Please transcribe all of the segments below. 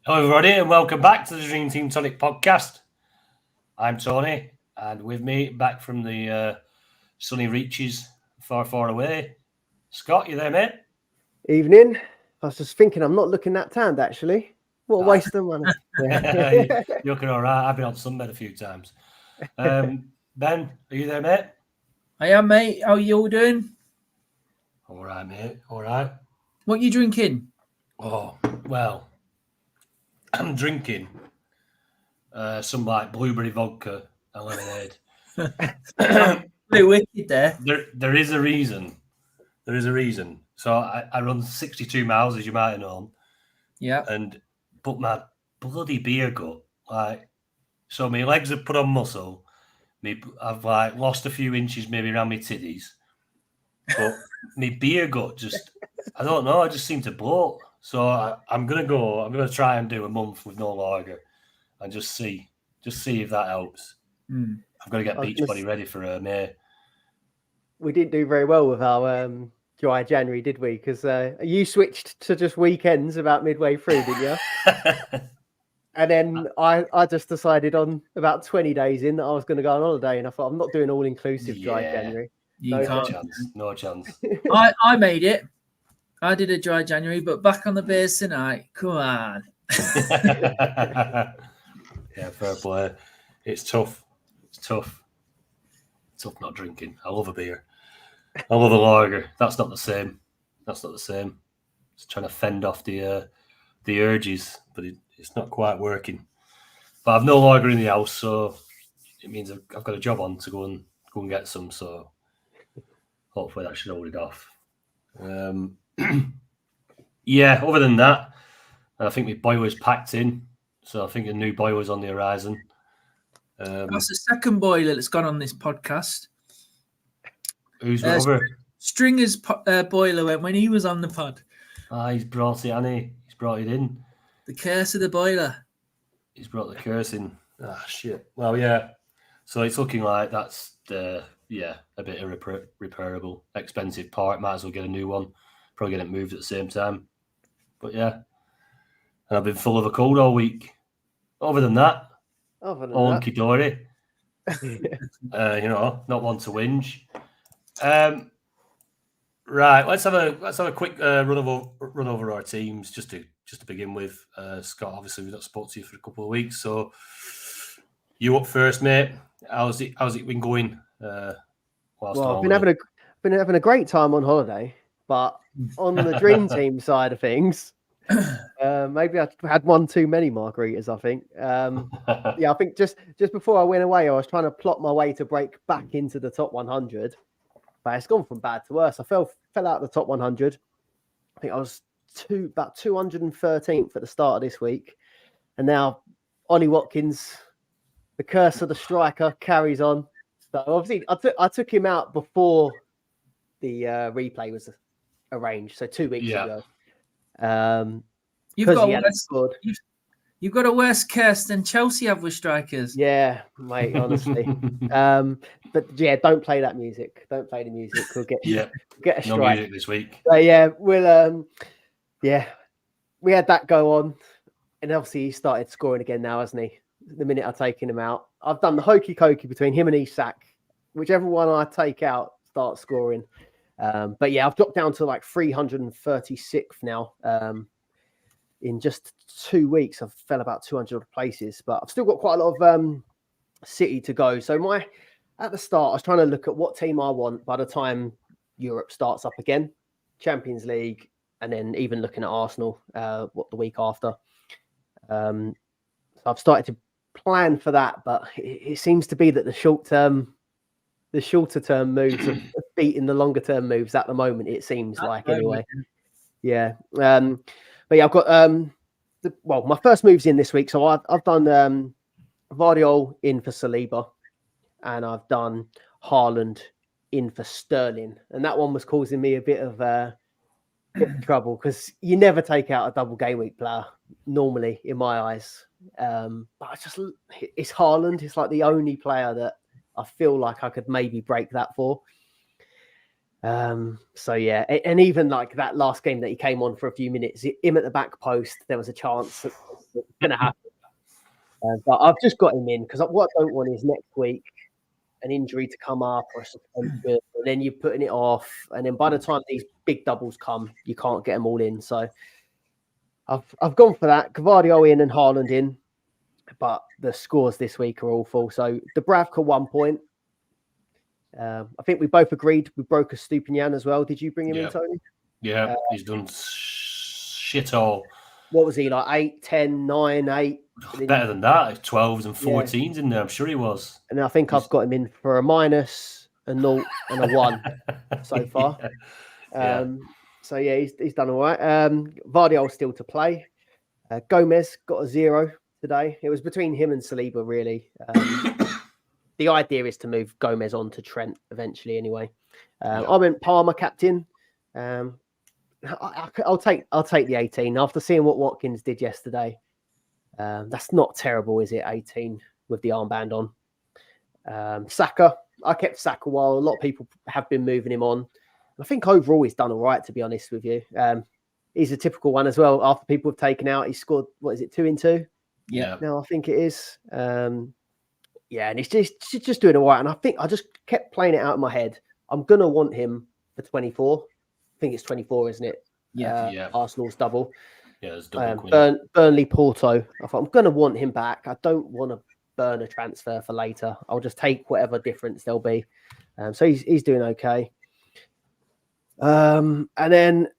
Hello, everybody, and welcome back to the Dream Team Tonic podcast. I'm Tony, and with me, back from the sunny reaches far, far away, Scott. You there, mate? Evening. I was just thinking, I'm not looking that tanned actually. What a waste of money. You're looking all right. I've been on sunbed a few times. Ben, are you there, mate? I am, mate. How are you all doing? All right, mate. All right. What are you drinking? Oh, well, I'm drinking some like blueberry vodka and lemonade. Pretty wicked there. There is a reason. There is a reason. So I run 62 miles, as you might have known. Yeah. But my bloody beer gut, so my legs have put on muscle. I've lost a few inches maybe around my titties, but my beer gut just, I don't know, I just seem to bloat. So I'm gonna try and do a month with no lager, and just see if that helps. I'm gonna get Beachbody ready for May. We didn't do very well with our dry January, did we? Because you switched to just weekends about midway through, didn't you? And then I just decided on about 20 days in that I was going to go on holiday, and I thought I'm not doing all inclusive dry January. No chance. I made it. I did a dry January, but back on the beers tonight. Come on. Yeah, fair play. It's tough. It's tough not drinking. I love a beer. I love a lager. That's not the same. Just trying to fend off the urges, but it's not quite working. But I've no lager in the house, so it means I've got a job on to go and get some. So hopefully that should hold it off. Yeah. Other than that, I think my boiler's packed in, so I think a new boiler's on the horizon. That's the second boiler that's gone on this podcast. Who's over? Stringer's boiler went when he was on the pod. He's brought it, hasn't He's brought it in. The curse of the boiler. He's brought the curse in. Shit. Well, yeah. So it's looking like that's a bit irreparable, expensive part. Might as well get a new one. Probably get it moved at the same time. But yeah. And I've been full of a cold all week. Other than that, all hunky dory. Not one to whinge. Right, let's have a quick run over our teams just to begin with. Scott, obviously we've not spoken to you for a couple of weeks, so you up first, mate. How's it been going? I've been having a great time on holiday, but on the Dream Team side of things, maybe I had one too many margaritas. I think. I think just before I went away, I was trying to plot my way to break back into the top 100. But it's gone from bad to worse. I fell out of the top 100. I think I was about 213th at the start of this week. And now Ollie Watkins, the curse of the striker, carries on. So obviously I took him out before the replay was arranged. So 2 weeks ago. You've got a worse curse than Chelsea have with strikers. Yeah, mate, honestly. But yeah, don't play that music. Don't play the music. We'll get a strike. No music this week. We'll we had that go on, and obviously he started scoring again now, hasn't he? The minute I've taken him out, I've done the hokey cokey between him and Isak. Whichever one I take out starts scoring. But yeah, I've dropped down to like 336th now. In just 2 weeks, I've fell about 200 places, but I've still got quite a lot of City to go. So at the start, I was trying to look at what team I want by the time Europe starts up again, Champions League, and then even looking at Arsenal, the week after. So I've started to plan for that, but it seems to be that the shorter term moves are beating the longer term moves at the moment. It seems like anyway. Yeah. But yeah, I've got my first move's in this week. So I've done Vardiol in for Saliba, and I've done Haaland in for Sterling. And that one was causing me a bit of trouble because you never take out a double game week player normally in my eyes. But it's Haaland. It's like the only player that I feel like I could maybe break that for. So yeah, and even like that last game that he came on for a few minutes, him at the back post, there was a chance that it's going to happen. But I've just got him in because what I don't want is next week an injury to come up or a suspension, and then you're putting it off. And then by the time these big doubles come, you can't get them all in. So I've gone for that. Gvardiol in and Haaland in. But the scores this week are awful. So Dubravka 1 point. I think we both agreed we broke a Stupinian as well. Did you bring him in, Tony? Yeah, he's done shit all. What was he like? 8, 10, 9, 8? Better than that. 12s and 14s in there. I'm sure he was. And I think I've got him in for a minus, a 0, and a 1 so far. So yeah, he's done all right. Vardiol still to play. Gomez got a 0 today. It was between him and Saliba, really. The idea is to move Gomez on to Trent eventually, anyway. I went Palmer captain. I'll take the 18 after seeing what Watkins did yesterday. That's not terrible, is it? 18 with the armband on. Saka, I kept Saka while a lot of people have been moving him on. I think overall he's done all right, to be honest with you. He's a typical one as well. After people have taken out, he scored, what is it, 2 in 2? Yeah. No, I think it is. Yeah, and he's just doing all right. And I think I just kept playing it out in my head. I'm going to want him for 24. I think it's 24, isn't it? Yeah. Arsenal's double. Yeah, it's double. Burnley, Porto. I thought I'm going to want him back. I don't want to burn a transfer for later. I'll just take whatever difference there'll be. So he's doing okay. And then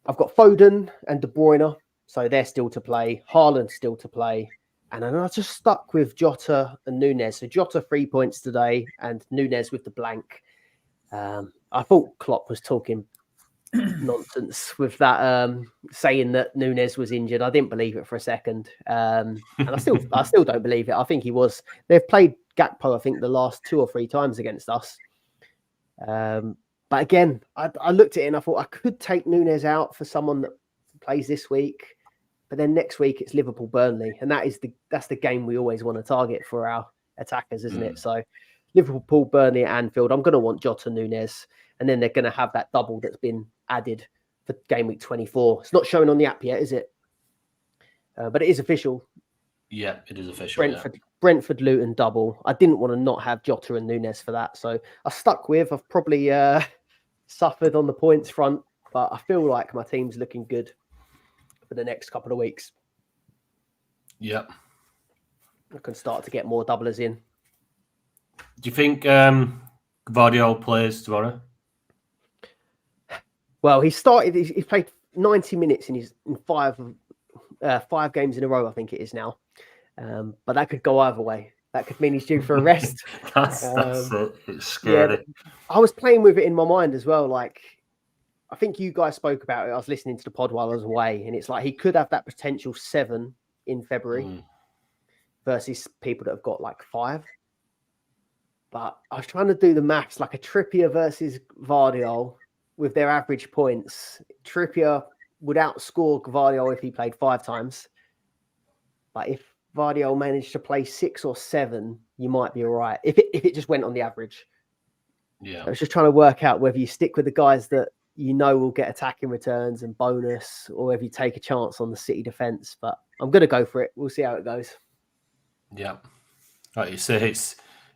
I've got Foden and De Bruyne. So they're still to play. Haaland still to play. And then I just stuck with Jota and Nunes. So Jota 3 points today and Nunes with the blank. I thought Klopp was talking nonsense with that, saying that Nunes was injured. I didn't believe it for a second. And I still don't believe it. I think he was. They've played Gakpo, I think, the last 2 or 3 times against us. But again, I looked at it and I thought I could take Nunes out for someone that plays this week. But then next week it's Liverpool Burnley, and that's the game we always want to target for our attackers, isn't it? So Liverpool Burnley at Anfield. I'm going to want Jota Nunes, and then they're going to have that double that's been added for game week 24. It's not showing on the app yet, is it? But it is official. Yeah, it is official. Brentford Luton double. I didn't want to not have Jota and Nunes for that, so I stuck with. I've probably suffered on the points front, but I feel like my team's looking good for the next couple of weeks. Yep. I can start to get more doublers in. Do you think Gvardiol plays tomorrow? Well, he's played 90 minutes in 5 games in a row, I think it is now. But that could go either way. That could mean he's due for a rest. that's it. It's scary. Yeah, I was playing with it in my mind as well. Like, I think you guys spoke about it. I was listening to the pod while I was away, and it's like he could have that potential 7 in February versus people that have got like 5. But I was trying to do the maths, like a Trippier versus Gvardiol with their average points. Trippier would outscore Gvardiol if he played 5 times. But if Gvardiol managed to play 6 or 7, you might be all right. If it just went on the average. Yeah. I was just trying to work out whether you stick with the guys that you know will get attacking returns and bonus, or if you take a chance on the City defence. But I'm going to go for it. We'll see how it goes. Yeah. Like you say,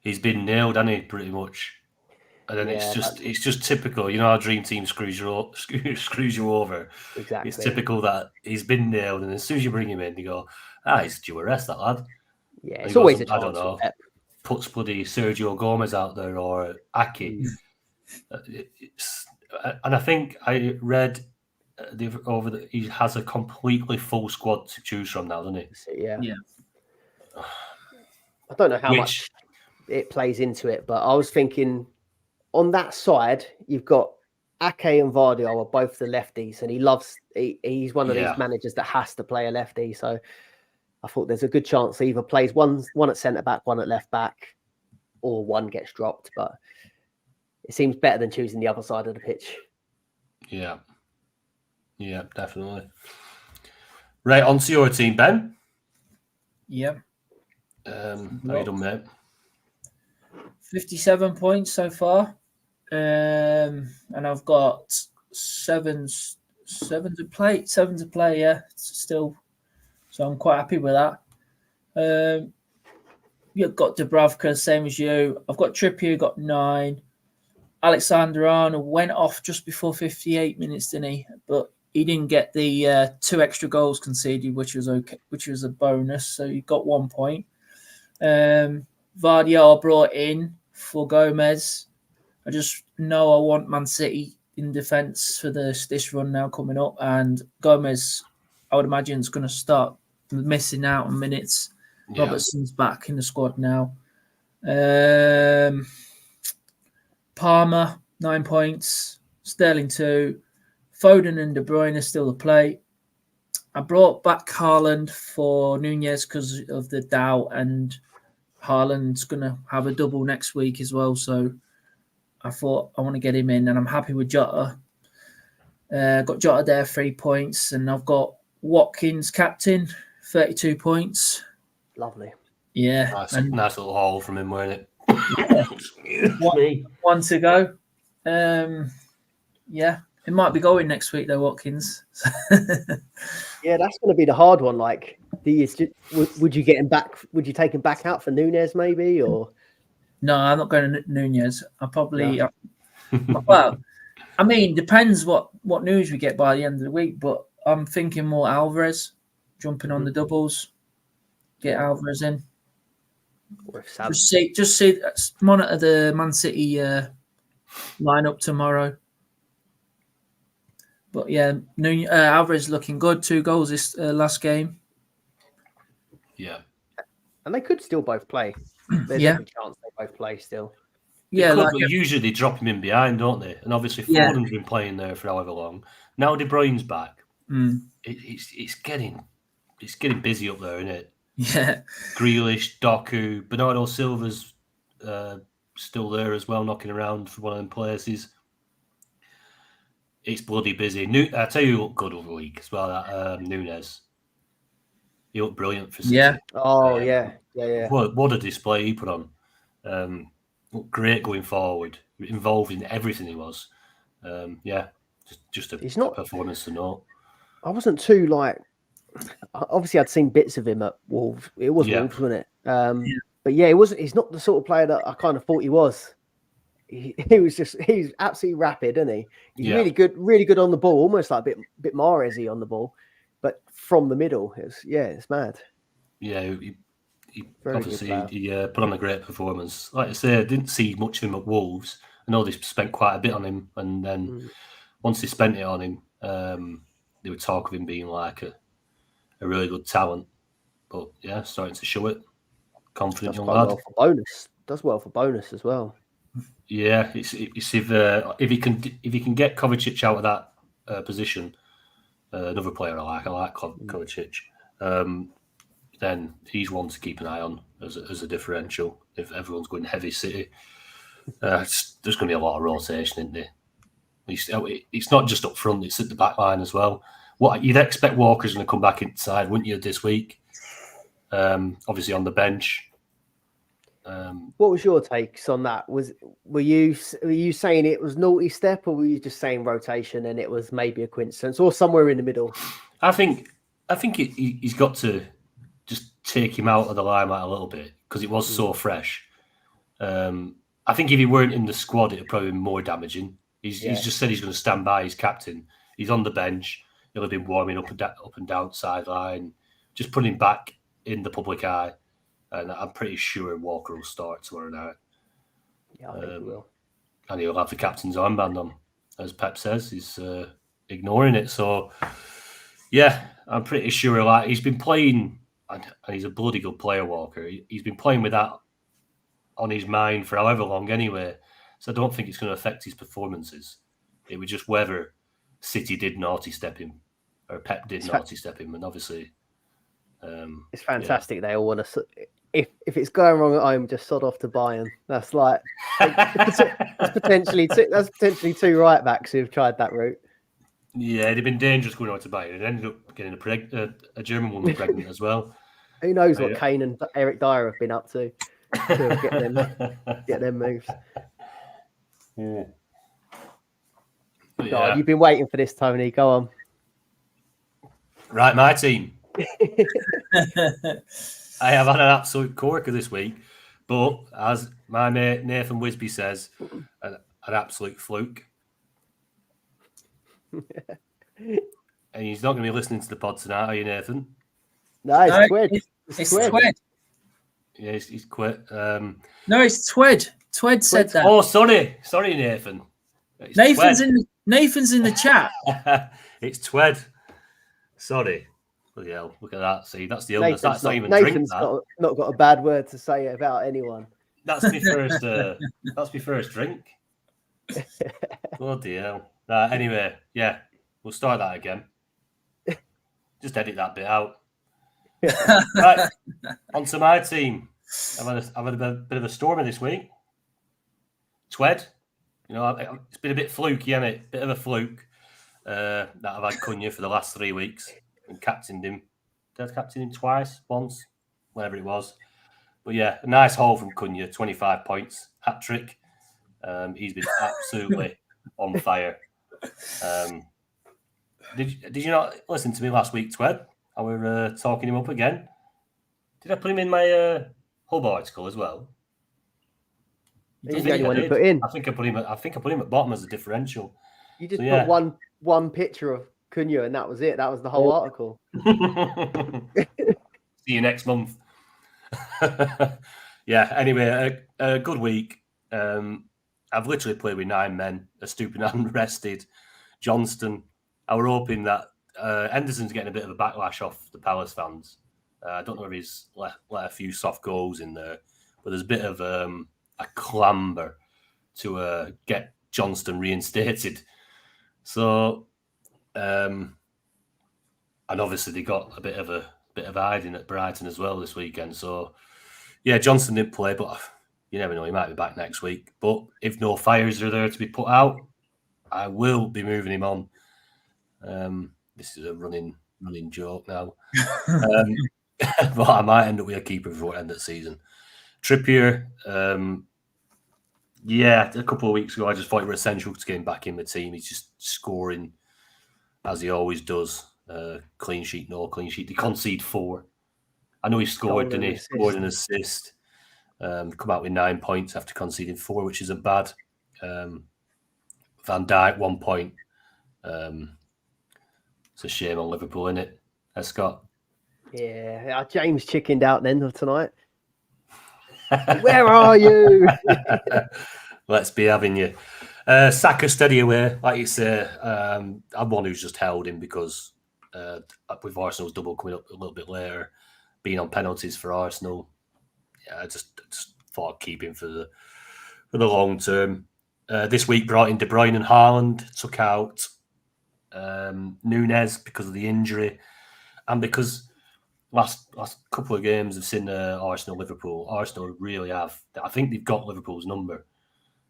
he's been nailed, hasn't he, pretty much? And then it's just typical. You know how Dream Team screws you over. Exactly. It's typical that he's been nailed, and as soon as you bring him in, you go, he's due a rest, that lad. Yeah, it's always a chance. I don't know. Puts bloody Sergio Gomez out there or Aki. And I think I read he has a completely full squad to choose from now, doesn't he? Yeah. I don't know how much it plays into it, but I was thinking on that side, you've got Ake and Vardiol are both the lefties, and he's one of these managers that has to play a lefty. So I thought there's a good chance he either plays one at centre back, one at left back, or one gets dropped. But it seems better than choosing the other side of the pitch. Yeah. Yeah, definitely. Right, on to your team, Ben. Yep. How you done, mate? 57 points so far. And I've got seven to play, yeah. Still So I'm quite happy with that. You've got Dubravka, same as you. I've got Trippier, got 9. Alexander Arnold went off just before 58 minutes, didn't he? But he didn't get the 2 extra goals conceded, which was okay, which was a bonus. So he got 1 point. Vardiol brought in for Gomez. I just know I want Man City in defence for this run now coming up, and Gomez, I would imagine, is going to start missing out on minutes. Yeah. Robertson's back in the squad now. Palmer, 9 points. Sterling 2. Foden and De Bruyne are still to play. I brought back Haaland for Nunez because of the doubt, and Haaland's going to have a double next week as well. So I thought I want to get him in, and I'm happy with Jota. Got Jota there, 3 points, and I've got Watkins captain, 32 points. Lovely. Yeah. Nice little haul from him, weren't it? One to go. Yeah, it might be going next week though, Watkins. Yeah, that's going to be the hard one. Like, would you get him back? Would you take him back out for Nunez maybe, or? No, I'm not going to Nunez. I probably. Well, I mean, depends what news we get by the end of the week. But I'm thinking more Alvarez jumping on the doubles. Get Alvarez in. Just see, monitor the Man City lineup tomorrow. But yeah, Alvarez looking good. 2 goals this last game. Yeah, and they could still both play. There's every chance they both play still. Yeah, but usually they drop him in behind, don't they? And obviously Foden's been playing there for however long. Now De Bruyne's back. It's getting busy up there, isn't it? Yeah. Grealish, Doku, Bernardo Silva's still there as well, knocking around for one of them places. It's bloody busy. I tell you, who looked good over the week as well. That Nunez, he looked brilliant for City. Yeah. Oh yeah. What a display he put on. Looked great going forward. Involved in everything he was. Just a performance to note. I wasn't too obviously I'd seen bits of him at Wolves. It was Wolves, wasn't it? But yeah, he's not the sort of player that I kind of thought he was. He's absolutely rapid, isn't he? He's really good on the ball, almost like a bit Mahrez-y on the ball, but from the middle, it's mad. Yeah, he obviously put on a great performance. Like I say, I didn't see much of him at Wolves. I know they spent quite a bit on him, and then once they spent it on him, they would talk of him being like a really good talent. But yeah, starting to show it. Confident young lad. Does well for bonus as well. Yeah, it's if he can get Kovacic out of that position, another player I like Kovacic. Then he's one to keep an eye on as a differential. If everyone's going heavy City, there's going to be a lot of rotation, isn't there? It's not just up front; it's at the back line as well. What you'd expect Walker's going to come back inside, wouldn't you, this week? Obviously on the bench. What was your takes on that? Were you saying it was naughty step, or were you just saying rotation and it was maybe a coincidence, or somewhere in the middle? I think he's got to just take him out of the limelight a little bit because it was so fresh. I think if he weren't in the squad, it'd probably be more damaging. He's just said he's going to stand by his captain. He's on the bench. He'll have been warming up and down sideline, just putting him back in the public eye. And I'm pretty sure Walker will start tomorrow night. Yeah, I think he will. And he'll have the captain's armband on, as Pep says. He's ignoring it. So, yeah, I'm pretty sure he's been playing, and he's a bloody good player, Walker. He's been playing with that on his mind for however long anyway. So I don't think it's going to affect his performances. It was just whether City did naughty step him or Pep did naughty step him. And obviously... it's fantastic. Yeah. They all want to... If it's going wrong at home, just sod off to Bayern. That's that's potentially 2 right backs who've tried that route. Yeah, it'd have been dangerous going over to Bayern and ended up getting a German woman pregnant as well. Who knows what Kane and Eric Dyer have been up to get them moves. Yeah. God, you've been waiting for this, Tony. Go on. Right, my team. I have had an absolute corker this week, but as my mate Nathan Wisby says, an absolute fluke. And he's not going to be listening to the pod tonight, are you, Nathan? No, it's Twed. It's Twed. Yeah, he's quit. No, it's Twed. Twed said that. Oh, sorry, Nathan. It's Nathan's in the chat. It's Twed. Sorry. Bloody hell, look at that. See, that's the illness. That's not even Nathan's drink. Not got a bad word to say about anyone. That's my first. That's my first drink. Bloody hell. Anyway, yeah, we'll start that again. Just edit that bit out. Right, on to my team. I've had a bit of a stormer this week. Twed, it's been a bit fluky, hasn't it? Bit of a fluke that I've had Cunha for the last 3 weeks and captained him. Did I captain him twice, once, whatever it was? But yeah, a nice haul from Cunha, 25 points, hat-trick. He's been absolutely on fire. Did you not listen to me last week, Twed? I were talking him up again. Did I put him in my hub article as well? He's the only one you put in. I think I put him at bottom as a differential. You just put one picture of Cunha and that was it. That was the whole article. See you next month. Yeah. Anyway, a good week. I've literally played with 9 men. A stupid unrested Johnston. I were hoping that Henderson's getting a bit of a backlash off the Palace fans. I don't know if he's let a few soft goals in there, but there's a bit of a clamber to get Johnston reinstated. So, and obviously they got a bit of hiding at Brighton as well this weekend. So, yeah, Johnston didn't play, but you never know, he might be back next week. But if no fires are there to be put out, I will be moving him on. This is a running joke now. But I might end up with a keeper before the end of the season. Trippier, a couple of weeks ago, I just thought it was essential to get him back in the team. He's just scoring as he always does. Clean sheet, no clean sheet. They concede 4. I know he scored, didn't he? Scored an assist. Come out with 9 points after conceding 4, which isn't bad. Van Dijk, 1 point. It's a shame on Liverpool, isn't it? Scott? Yeah, James chickened out then tonight. Where are you? Let's be having you. Saka steady away, like you say. I'm one who's just held him because with Arsenal's double coming up a little bit later, being on penalties for Arsenal, I just thought I'd keep him for the long term. This week brought in De Bruyne and Haaland, took out Nunez because of the injury, and because last couple of games have seen Arsenal really have. I think they've got Liverpool's number,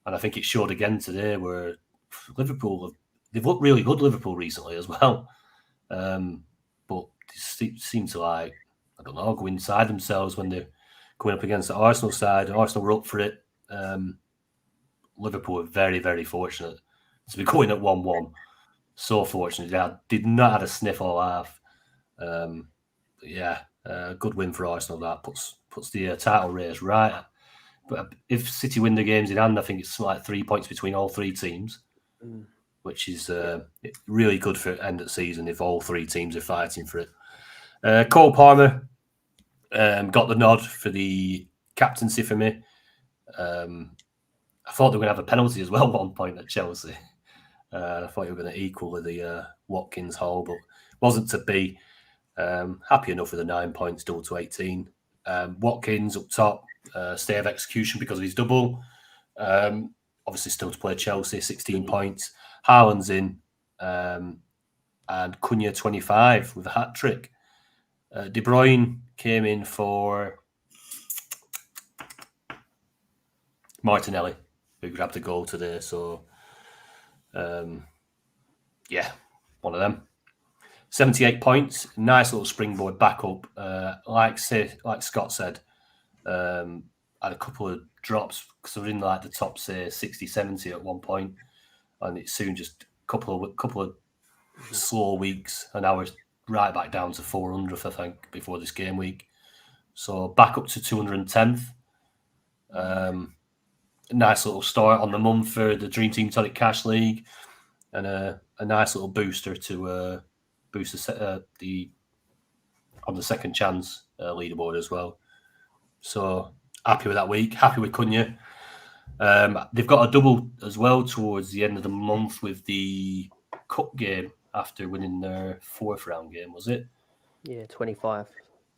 and I think it showed again today where Liverpool they've looked really good. Liverpool recently as well, but they seem to go inside themselves when they're going up against the Arsenal side. Arsenal were up for it. Liverpool were very, very fortunate to be going at 1-1. So fortunate. They did not have a sniff all half. Good win for Arsenal. That puts the title race right. But if City win the games in hand, I think it's like 3 points between all 3 teams, which is really good for end of the season if all 3 teams are fighting for it. Cole Palmer got the nod for the captaincy for me. I thought they were going to have a penalty as well at one point at Chelsea. I thought you were going to equal the Watkins haul, but wasn't to be. Happy enough with the 9 points, double to 18. Watkins up top, stay of execution because of his double. Obviously still to play Chelsea, 16 points. Haaland's in, and Cunha 25 with a hat-trick. De Bruyne came in for Martinelli, who grabbed a goal today. So, one of them. 78 points, nice little springboard back up. Like Scott said, had a couple of drops because we're in like the top, say, 60, 70 at one point, and it's soon just a couple of slow weeks, and now we're right back down to 400th, I think, before this game week. So back up to 210th. Nice little start on the month for the Dream Team Tonic Cash League, and a nice little booster to boost the on the second chance leaderboard as well. So happy with that week. Happy with Cunha. They've got a double as well towards the end of the month with the cup game after winning their 4th round game, was it? Yeah, 25.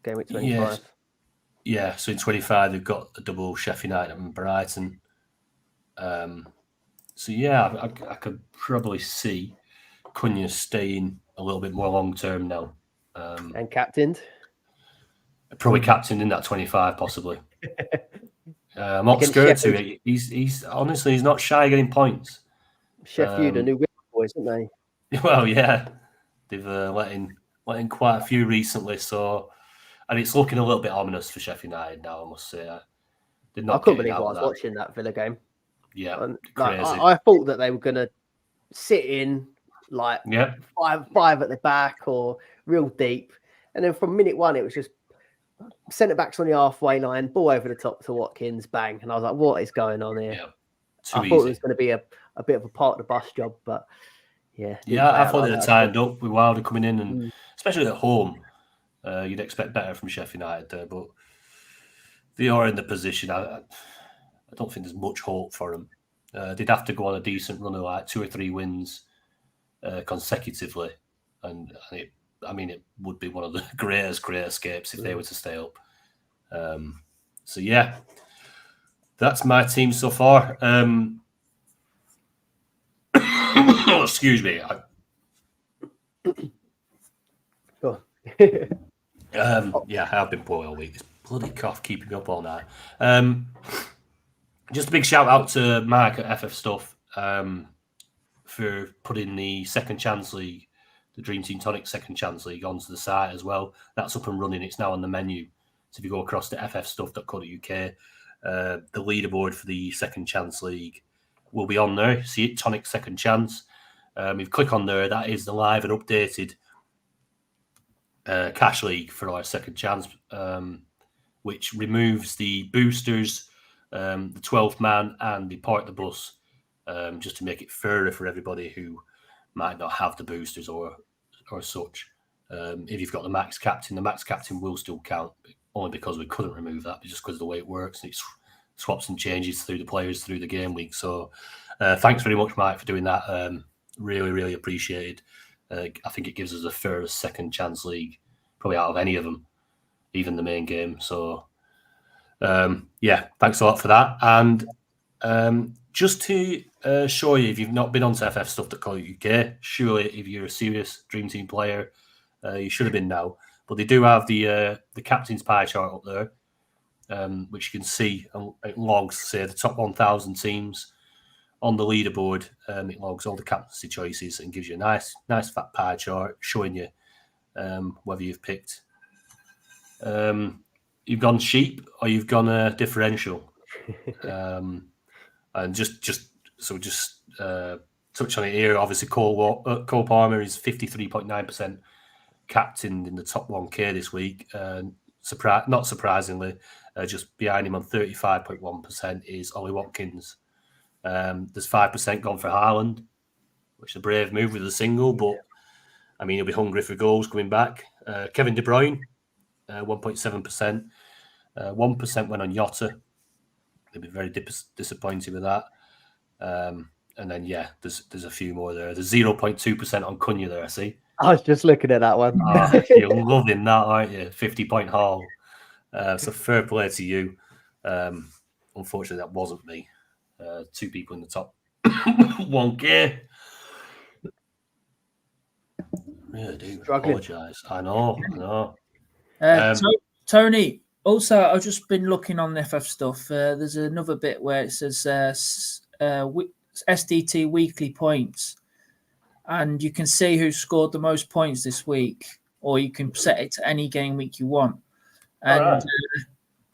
Game week 25. Yes. Yeah, so in 25 they've got a double Sheffield United and Brighton. So yeah, I could probably see Cunha staying a little bit more long term now. And captained. Probably captained in that 25, possibly. I'm not scared to. He's honestly, he's not shy getting points. Sheffield, a new winner boys, aren't they? Well, yeah, they've let in quite a few recently. So, and it's looking a little bit ominous for Sheffield United now. I must say, I couldn't believe I was watching that Villa game. Yeah, like, crazy. I thought that they were going to sit in like five at the back or real deep, and then from minute one it was just centre backs on the halfway line, ball over the top to Watkins, bang, and I was like, "What is going on here?" Yeah, I thought it was going to be a bit of a part of the bus job, but yeah, I thought they'd tightened up with Wilder coming in, and especially at home, you'd expect better from Sheffield United there, but they are in the position. I don't think there's much hope for them. They'd have to go on a decent run of like 2 or 3 wins consecutively, and it would be one of the great escapes if they were to stay up. So yeah, that's my team so far. Excuse me. Yeah, I've been poor all week. This bloody cough keeping up all night. Just a big shout out to Mark at FF Stuff for putting the Second Chance League, the Dream Team Tonic Second Chance League, onto the site as well. That's up and running. It's now on the menu. So if you go across to ffstuff.co.uk, the leaderboard for the Second Chance League will be on there. See it, Tonic Second Chance. If you click on there, that is the live and updated cash league for our Second Chance, which removes the boosters, the 12th man, and the park the bus, just to make it fairer for everybody who might not have the boosters or such. If you've got the max captain will still count, only because we couldn't remove that, just because of the way it works. It swaps and changes through the players through the game week. So thanks very much, Mike, for doing that. Really, really appreciated. I think it gives us the fairest Second Chance League, probably out of any of them, even the main game. So, yeah, thanks a lot for that. And just to show you, if you've not been onto ffstuff.co.uk, surely if you're a serious Dream Team player, you should have been now. But they do have the captain's pie chart up there, which you can see. It logs, say, the top 1,000 teams on the leaderboard. It logs all the captaincy choices and gives you a nice fat pie chart showing you whether you've picked you've gone sheep or you've gone a differential. And just touch on it here. Obviously, Cole Palmer is 53.9% captained in the top 1K this week. Not surprisingly, just behind him on 35.1% is Ollie Watkins. There's 5% gone for Haaland, which is a brave move with a single, but I mean, he'll be hungry for goals coming back. Kevin De Bruyne, 1.7%. 1% went on Jota. They'll be very disappointed with that. And then, yeah, there's a few more there. There's 0.2% on Cunha there, I see. I was just looking at that one. You're loving that, aren't you? 50-point haul. So fair play to you. Unfortunately, that wasn't me. 2 people in the top 1K. Really do apologise. I know. Tony, also, I've just been looking on FF Stuff. There's another bit where it says SDT weekly points, and you can see who scored the most points this week, or you can set it to any game week you want. And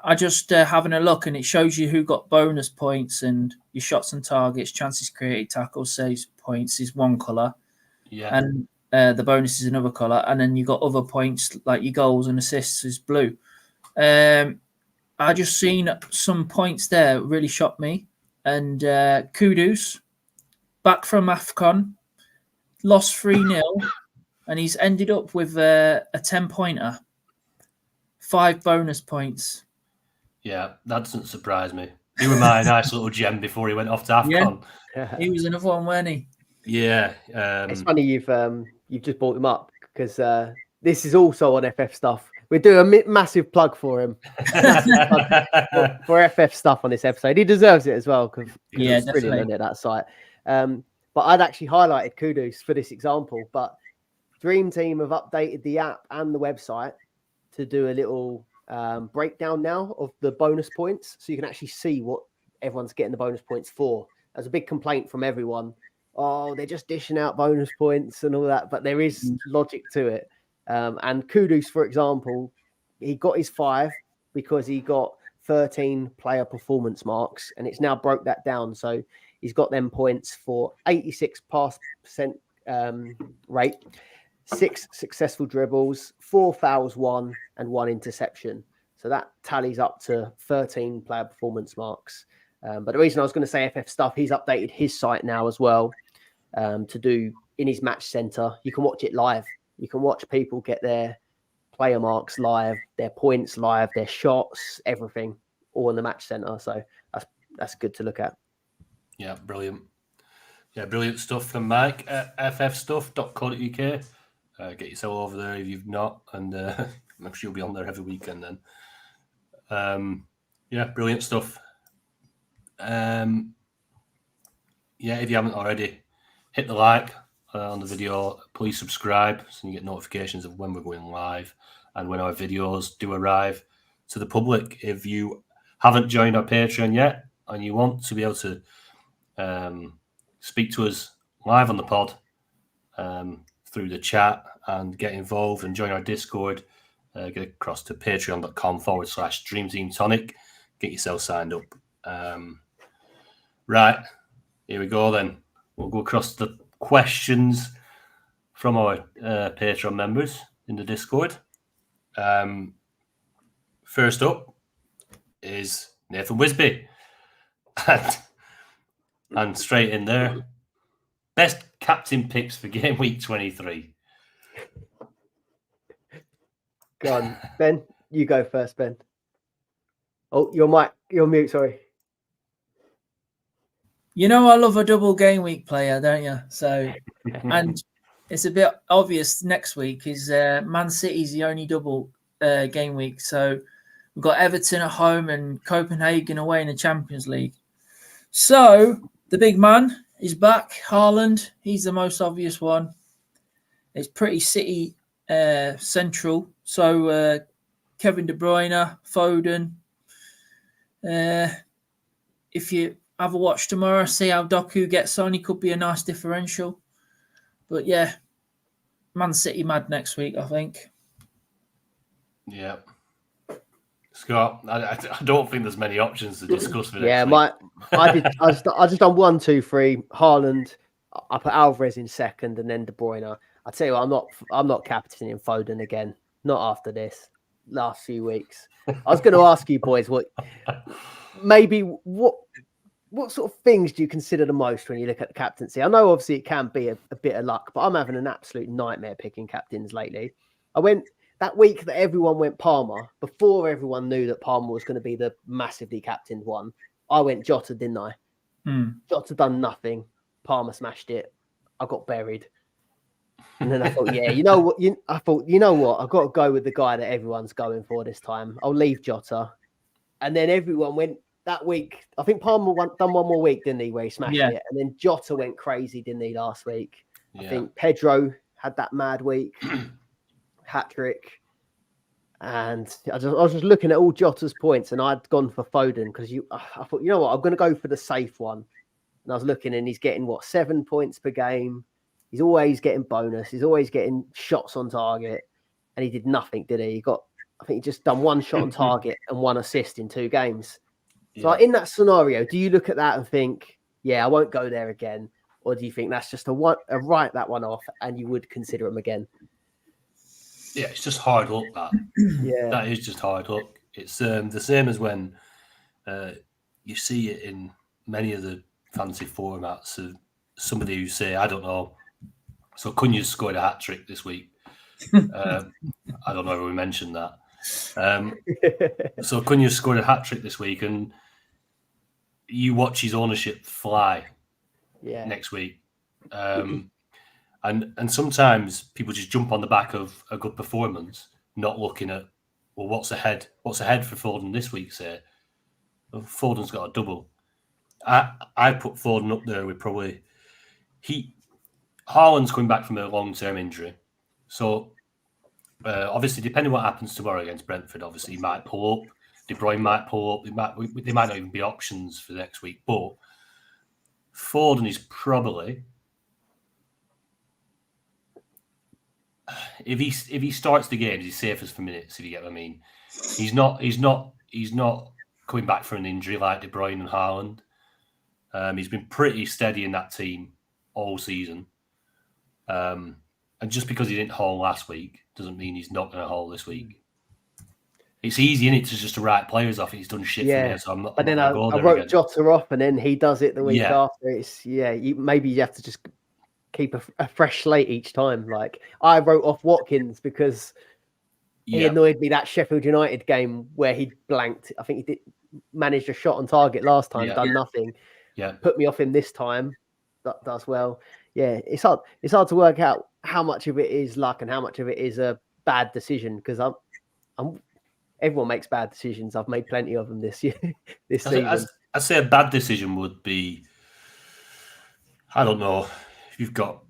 I just having a look, and it shows you who got bonus points and your shots and targets, chances created, tackles, saves points is one colour. Yeah. And the bonus is another colour, and then you got other points like your goals and assists is blue. I just seen some points there really shocked me, and Kudus back from AFCON, lost 3-0, and he's ended up with a 10-pointer, 5 bonus points. Yeah, that doesn't surprise me. He was my nice little gem before he went off to AFCON. Yeah. He was another one, wasn't he? Yeah. It's funny you've just brought him up because this is also on FF stuff. We're doing a massive plug for him. for FF stuff on this episode. He deserves it as well because he's brilliant at that site. But I'd actually highlighted Kudus for this example. But Dream Team have updated the app and the website to do a little breakdown now of the bonus points, so you can actually see what everyone's getting the bonus points for. There's a big complaint from everyone. Oh, they're just dishing out bonus points and all that, but there is logic to it. And Kudus, for example, he got his 5 because he got 13 player performance marks, and it's now broke that down. So he's got them points for 86 pass percent rate, 6 successful dribbles, 4 fouls won, and 1 interception. So that tallies up to 13 player performance marks. But the reason I was going to say FF stuff, he's updated his site now as well to do in his match center. You can watch it live. You can watch people get their player marks live, their points live, their shots, everything, all in the match center. So that's good to look at. Yeah, brilliant. Yeah, brilliant stuff from Mike at ffstuff.co.uk. Get yourself over there if you've not, and I'm sure you'll be on there every weekend then. Yeah, brilliant stuff. Yeah, if you haven't already, hit the like on the video. Please subscribe so you get notifications of when we're going live and when our videos do arrive to the public. If you haven't joined our Patreon yet and you want to be able to speak to us live on the pod through the chat and get involved and join our Discord, get across to patreon.com/Dream Team Tonic. Get yourself signed up. Right, here we go then. We'll go across the questions from our Patreon members in the Discord. First up is Nathan Wisby. And straight in there, best captain picks for game week 23. Go on, Ben. You go first, Ben. Oh, you're mute, sorry. You know I love a double game week player, don't you? So, and it's a bit obvious next week is Man City's the only double game week. So we've got Everton at home and Copenhagen away in the Champions League. So the big man is back, Haaland. He's the most obvious one. It's pretty City central. So Kevin De Bruyne, Foden. If you have a watch tomorrow, see how Doku gets on. He could be a nice differential. But yeah, Man City mad next week, I think. Yeah. Scott, I don't think there's many options to discuss for next week. I just done 1, 2, 3. Haaland. I put Alvarez in second, and then De Bruyne. I tell you what, I'm not captaining Foden again. Not after this last few weeks. I was going to ask you boys what sort of things do you consider the most when you look at the captaincy? I know obviously it can be a bit of luck, but I'm having an absolute nightmare picking captains lately. I went that week that everyone went Palmer, before everyone knew that Palmer was going to be the massively captained one. I went Jota, didn't I? Jota done nothing. Palmer smashed it. I got buried. And then I thought, you know what? I've got to go with the guy that everyone's going for this time. I'll leave Jota. And then everyone went that week. I think Palmer done one more week, didn't he, where he smashed it? And then Jota went crazy, didn't he, last week? Yeah. I think Pedro had that mad week. Hattrick. And I was just looking at all Jota's points, and I'd gone for Foden because I thought, you know what, I'm going to go for the safe one. And I was looking, and he's getting 7 points per game. He's always getting bonus. He's always getting shots on target, and he did nothing, did he? I think he just done 1 shot on target and 1 assist in 2 games. So in that scenario, do you look at that and think, yeah, I won't go there again? or do you think that's just a write that one off and you would consider him again? Yeah, it's just hard luck. Yeah, That is just hard luck. It's the same as when you see it in many of the fantasy formats of somebody who say, I don't know. So Cunha's scored a hat-trick this week. I don't know if we mentioned that. So Cunha scored a hat-trick this week, and you watch his ownership fly next week. And sometimes people just jump on the back of a good performance, not looking at, well, what's ahead for Foden this week, say. Well, Foden's got a double. I put Foden up there with probably... Haaland's coming back from a long-term injury. So, obviously, depending on what happens tomorrow against Brentford, obviously, he might pull up. De Bruyne might pull up. They might not even be options for next week. But Foden is probably... If he starts the games, he's safest for minutes, if you get what I mean. He's not coming back from an injury like De Bruyne and Haaland. He's been pretty steady in that team all season. And just because he didn't haul last week doesn't mean he's not going to haul this week. It's easy, isn't it, to just write players off. He's done shit for me, so I'm not. But then I wrote Jota off, and then he does it the week after. It's maybe you have to just keep a fresh slate each time. Like I wrote off Watkins because he annoyed me that Sheffield United game where he blanked. I think he did managed a shot on target last time, done nothing. Yeah, put me off him this time. That does well. Yeah, it's hard. It's hard to work out how much of it is luck and how much of it is a bad decision because everyone makes bad decisions. I've made plenty of them this year, this season. I'd say a bad decision would be, I don't know, if you've got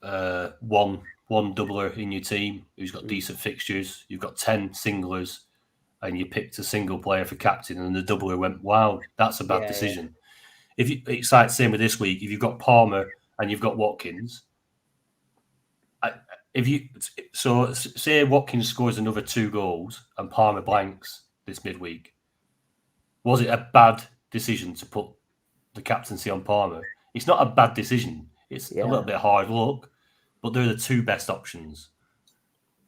one doubler in your team who's got decent fixtures, you've got 10 singlers, and you picked a single player for captain, and the doubler went wild. That's a bad decision. Yeah. It's like the same with this week. If you've got Palmer and you've got Watkins, say Watkins scores another 2 goals and Palmer blanks this midweek, was it a bad decision to put the captaincy on Palmer? It's not a bad decision. It's a little bit hard luck, but they're the 2 best options.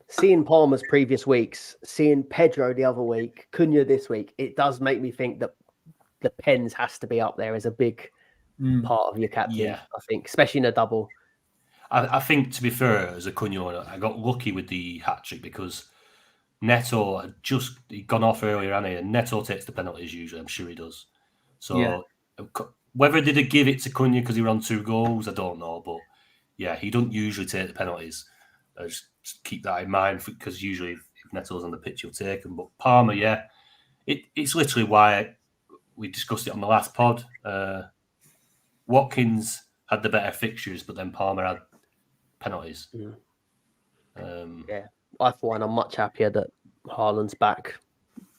Seeing Palmer's previous weeks, seeing Pedro the other week, Cunha this week, it does make me think that the pens has to be up there as a big part of your captain. Yeah. I think, especially in a double. I think, to be fair, as a Cunha owner, I got lucky with the hat-trick because Neto had he'd gone off earlier, hadn't he? And Neto takes the penalties usually. I'm sure he does. So whether did he give it to Cunha because he ran 2 goals, I don't know. But yeah, he don't usually take the penalties. Just keep that in mind because usually if Neto's on the pitch, he'll take them. But Palmer, it's literally why we discussed it on the last pod. Watkins had the better fixtures, but then Palmer had penalties. I for one, I'm much happier that Haaland's back.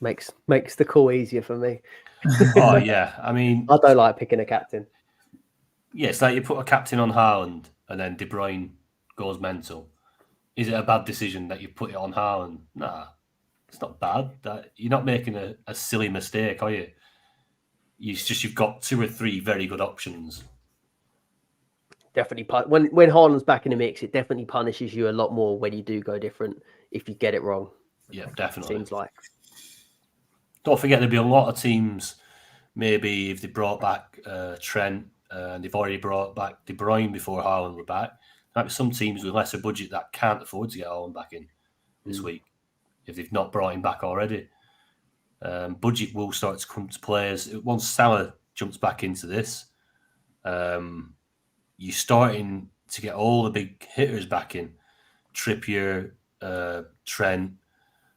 Makes the call easier for me. Oh yeah, I mean, I don't like picking a captain. Yeah, it's like you put a captain on Haaland and then De Bruyne goes mental. Is it a bad decision that you put it on Haaland? Nah, it's not bad. You're not making a silly mistake, are you? You've got 2 or 3 very good options. Definitely, when Haaland's back in the mix, it definitely punishes you a lot more when you do go different if you get it wrong. Yeah, definitely. Seems like. Don't forget there'll be a lot of teams. Maybe if they brought back Trent and they've already brought back De Bruyne before Haaland were back, there might be some teams with lesser budget that can't afford to get Haaland back in this week if they've not brought him back already. Budget will start to come to players once Salah jumps back into this. You're starting to get all the big hitters back in. Trippier, Trent,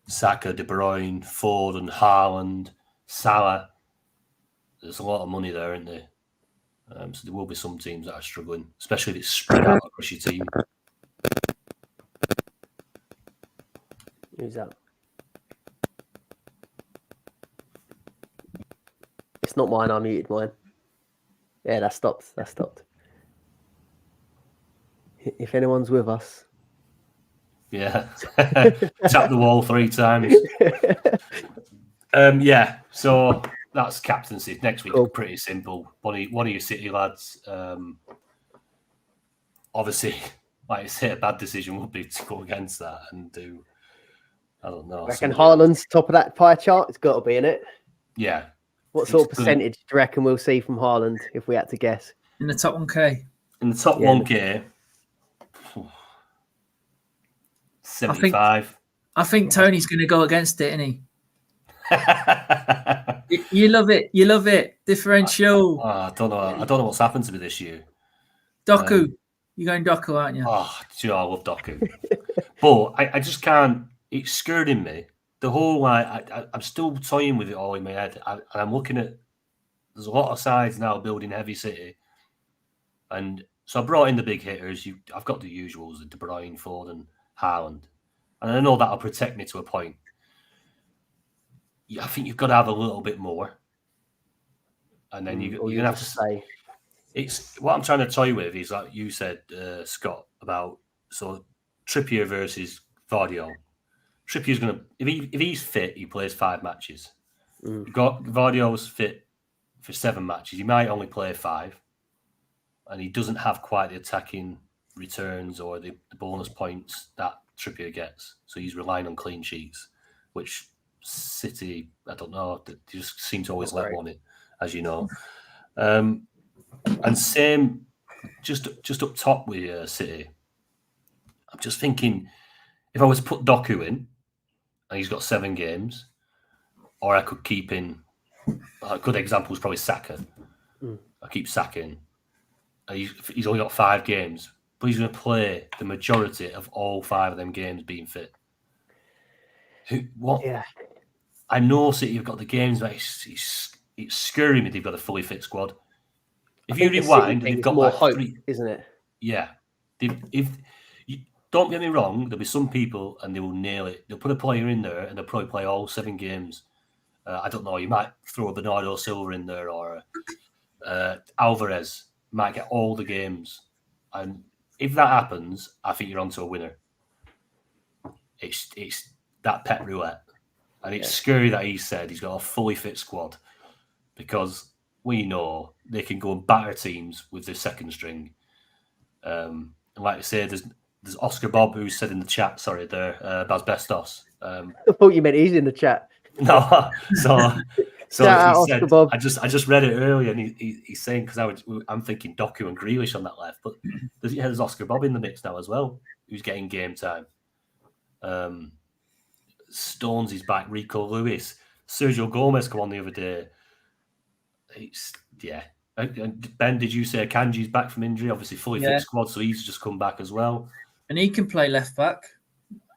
Saka, De Bruyne, Foden, Haaland, Salah. There's a lot of money there, isn't there? So there will be some teams that are struggling, especially if it's spread out across your team. Who's that? It's not mine. I muted mine. Yeah, that stopped. If anyone's with us. Yeah. Tap the wall 3 times. So that's captaincy. Next week, pretty simple. One of your City lads. obviously, like I say, a bad decision would be to go against that and do, I don't know. I reckon somebody else. Haaland's top of that pie chart. It's got to be in it. Yeah. What sort of It's gonna- percentage do you reckon we'll see from Haaland if we had to guess? In the top 1K. In the top Yeah. 1K, 75. I think Tony's going to go against it, isn't he? You love it. You love it. Differential. I don't know. I don't know what's happened to me this year. Doku. You're going Doku, aren't you? Oh, do you know, I love Doku. But I just can't. It's skirting me. The whole, like, I'm still toying with it all in my head. And I'm looking at, there's a lot of sides now building heavy city. And so I brought in the big hitters. I've got the usuals, the De Bruyne, Foden, Haaland. And I know that'll protect me to a point. I think you've got to have a little bit more. And then you're going to have to say. It's what I'm trying to toy with is, like you said, Scott, about Trippier versus Vardiol. Trippier's going to, if he's fit, he plays 5 matches. You've got Vardiol's fit for 7 matches. He might only play 5. And he doesn't have quite the attacking returns or the bonus points that Trippier gets. So he's relying on clean sheets, which City, I don't know, they just seem to always let one in, as you know. And same, just up top with City. I'm just thinking, if I was to put Doku in, and he's got 7 games, or I could keep in, a good example is probably Saka. I keep Saka in. He's only got 5 games, but he's going to play the majority of all 5 of them games being fit. Yeah. I know City have got the games, but it's scurrying me they've got a fully fit squad. If you rewind, they've got more like hope, 3, isn't it? Yeah. Don't get me wrong, there'll be some people and they will nail it. They'll put a player in there and they'll probably play all 7 games. I don't know, you might throw a Bernardo Silva in there or Alvarez might get all the games. And if that happens, I think you're onto a winner. It's that pet roulette. And it's scary that he said he's got a fully fit squad because we know they can go and batter teams with their second string. And like I say, there's Oscar Bob who said in the chat, sorry, there, Basbestos. I thought you meant he's in the chat. No, so Shout out, he said, Oscar Bob. I just read it earlier, and he's saying because I'm thinking Doku and Grealish on that left, but there's Oscar Bob in the mix now as well, who's getting game time. Stones is back, Rico Lewis, Sergio Gomez come on the other day. Ben, did you say Kanji's back from injury? Obviously, fully fit squad, so he's just come back as well. And he can play left back,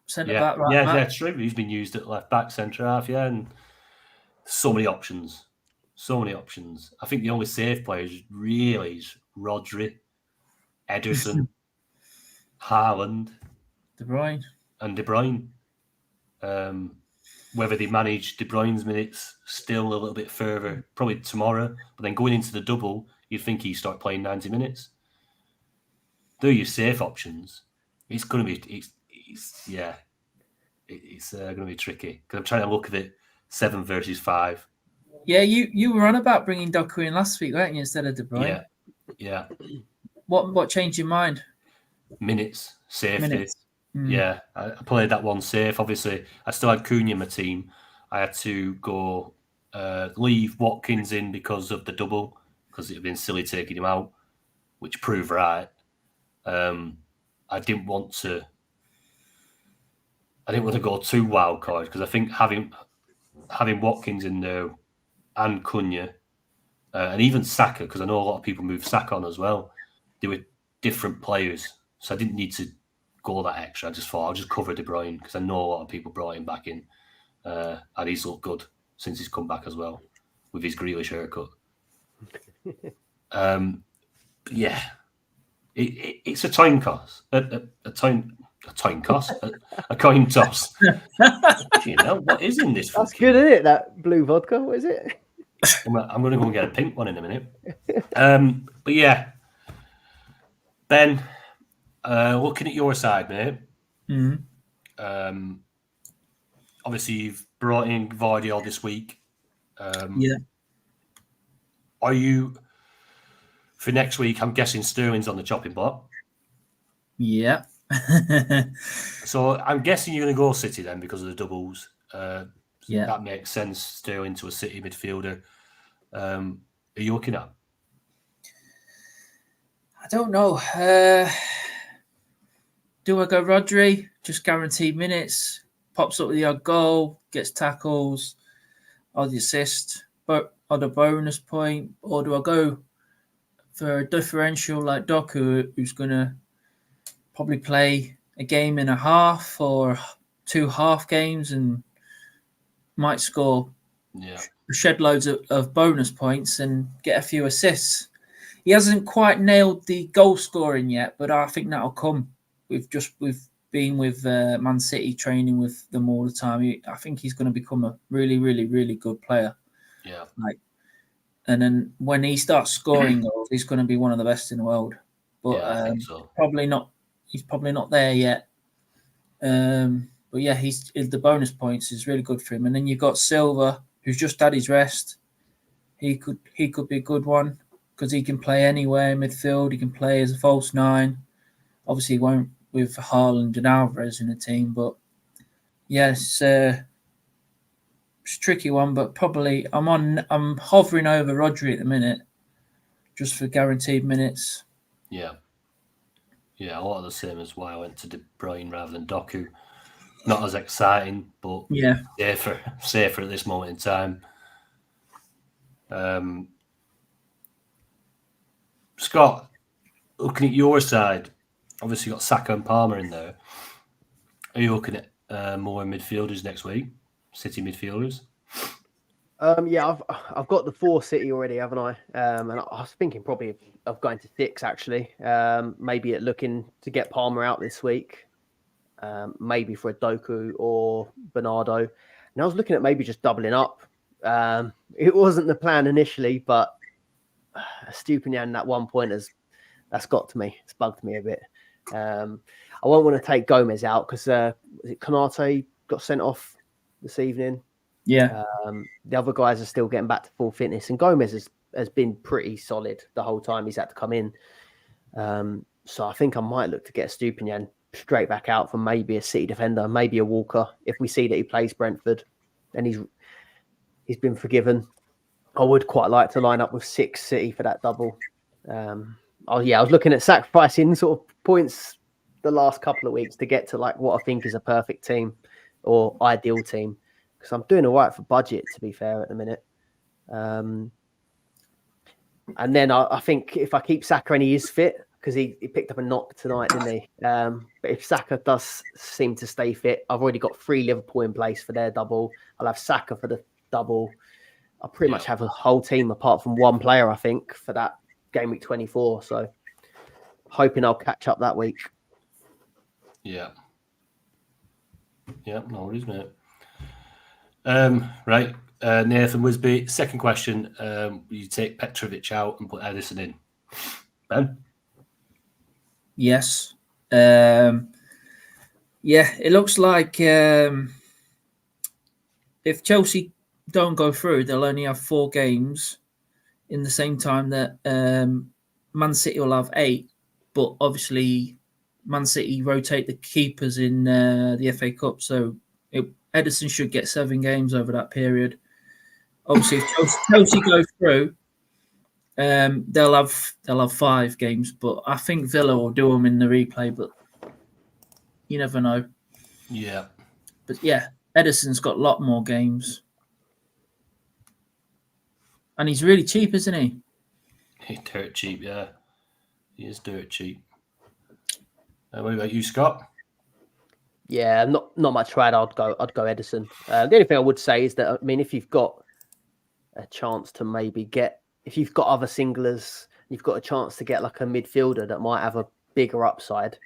centre back, right back. Yeah, true. He's been used at left back, centre half, and so many options. I think the only safe players really is Rodri, Ederson, Haaland, De Bruyne. and De Bruyne. Whether they manage De Bruyne's minutes still a little bit further, probably tomorrow, but then going into the double, you'd think he'd start playing 90 minutes. They're your safe options. It's going to be, it's going to be tricky because I'm trying to look at it 7 versus 5. Yeah, you were on about bringing Doku in last week, weren't you, instead of De Bruyne? Yeah. What changed your mind? Minutes, safety. Minutes. Yeah, I played that one safe. Obviously, I still had Cunha in my team. I had to go leave Watkins in because of the double, because it had been silly taking him out, which proved right. I didn't want to go too wild card because I think having Watkins in there and Cunha and even Saka, because I know a lot of people move Saka on as well. They were different players, so I didn't need to go that extra. I just thought I'll just cover De Bruyne because I know a lot of people brought him back in, and he's looked good since he's come back as well with his Grealish haircut. Yeah, it's a coin toss, a coin toss. You know what is in this? That's good, isn't it? That blue vodka. What is it? I'm going to go and get a pink one in a minute. But yeah, Ben, looking at your side, mate. Mm-hmm. Obviously, you've brought in Vardiol this week. Yeah. Are you for next week? I'm guessing Sterling's on the chopping block. Yeah. So I'm guessing you're going to go City then because of the doubles. Yeah. That makes sense. Sterling to a City midfielder. Are you looking at? I don't know. Do I go Rodri? Just guaranteed minutes. Pops up with the odd goal, gets tackles, odd assist, but odd a bonus point. Or do I go for a differential like Doku, who's going to probably play a game and a half or 2 half games and might score, shed loads of bonus points and get a few assists. He hasn't quite nailed the goal scoring yet, but I think that'll come. We've been with Man City, training with them all the time. I think he's going to become a really, really, really good player. Yeah. And then when he starts scoring goals, he's going to be one of the best in the world. But I think so. Probably not. He's probably not there yet. But yeah, the bonus points is really good for him. And then you've got Silva, who's just had his rest. He could be a good one because he can play anywhere in midfield. He can play as a false 9. Obviously, he won't with Haaland and Alvarez in the team. But yes, it's a tricky one. But probably I'm hovering over Rodri at the minute, just for guaranteed minutes. Yeah. Yeah, a lot of the same as why I went to De Bruyne rather than Doku. Not as exciting, but safer at this moment in time. Scott, looking at your side, obviously got Saka and Palmer in there. Are you looking at more midfielders next week? City midfielders? Yeah, I've got the 4 City already, haven't I? And I was thinking probably of going to 6 actually. Maybe at looking to get Palmer out this week. Maybe for a Doku or Bernardo. And I was looking at maybe just doubling up. It wasn't the plan initially, but Stupinian at one point that's got to me. It's bugged me a bit. I won't want to take Gomez out because Konate got sent off this evening. Yeah. The other guys are still getting back to full fitness, and Gomez has been pretty solid the whole time he's had to come in. So I think I might look to get Stupinian straight back out for maybe a City defender, maybe a Walker. If we see that he plays Brentford and he's been forgiven, I would quite like to line up with 6 City for that double. I was looking at sacrificing sort of points the last couple of weeks to get to like what I think is a perfect team or ideal team, because I'm doing all right for budget, to be fair, at the minute. And then I think if I keep Saka and he is fit, because he picked up a knock tonight, didn't he? But if Saka does seem to stay fit, I've already got 3 Liverpool in place for their double. I'll have Saka for the double. I'll pretty much have a whole team apart from one player, I think, for that game week 24. So hoping I'll catch up that week. Yeah. Yeah, no worries, mate. Right. Nathan Wisby, second question. You take Petrovic out and put Edison in. Ben? Yes. It looks like if Chelsea don't go through, they'll only have 4 games in the same time that Man City will have 8. But obviously, Man City rotate the keepers in the FA Cup, so Edison should get 7 games over that period. Obviously, if Chelsea go through, they'll have 5 games, but I think Villa will do them in the replay, but you never know. Yeah. But yeah, Edison's got a lot more games. And he's really cheap, isn't he? He's dirt cheap, yeah. He is dirt cheap. What about you, Scott? Yeah, not much right. I'd go Edison. The only thing I would say is that, I mean, if you've got a chance to maybe if you've got other singlers, you've got a chance to get like a midfielder that might have a bigger upside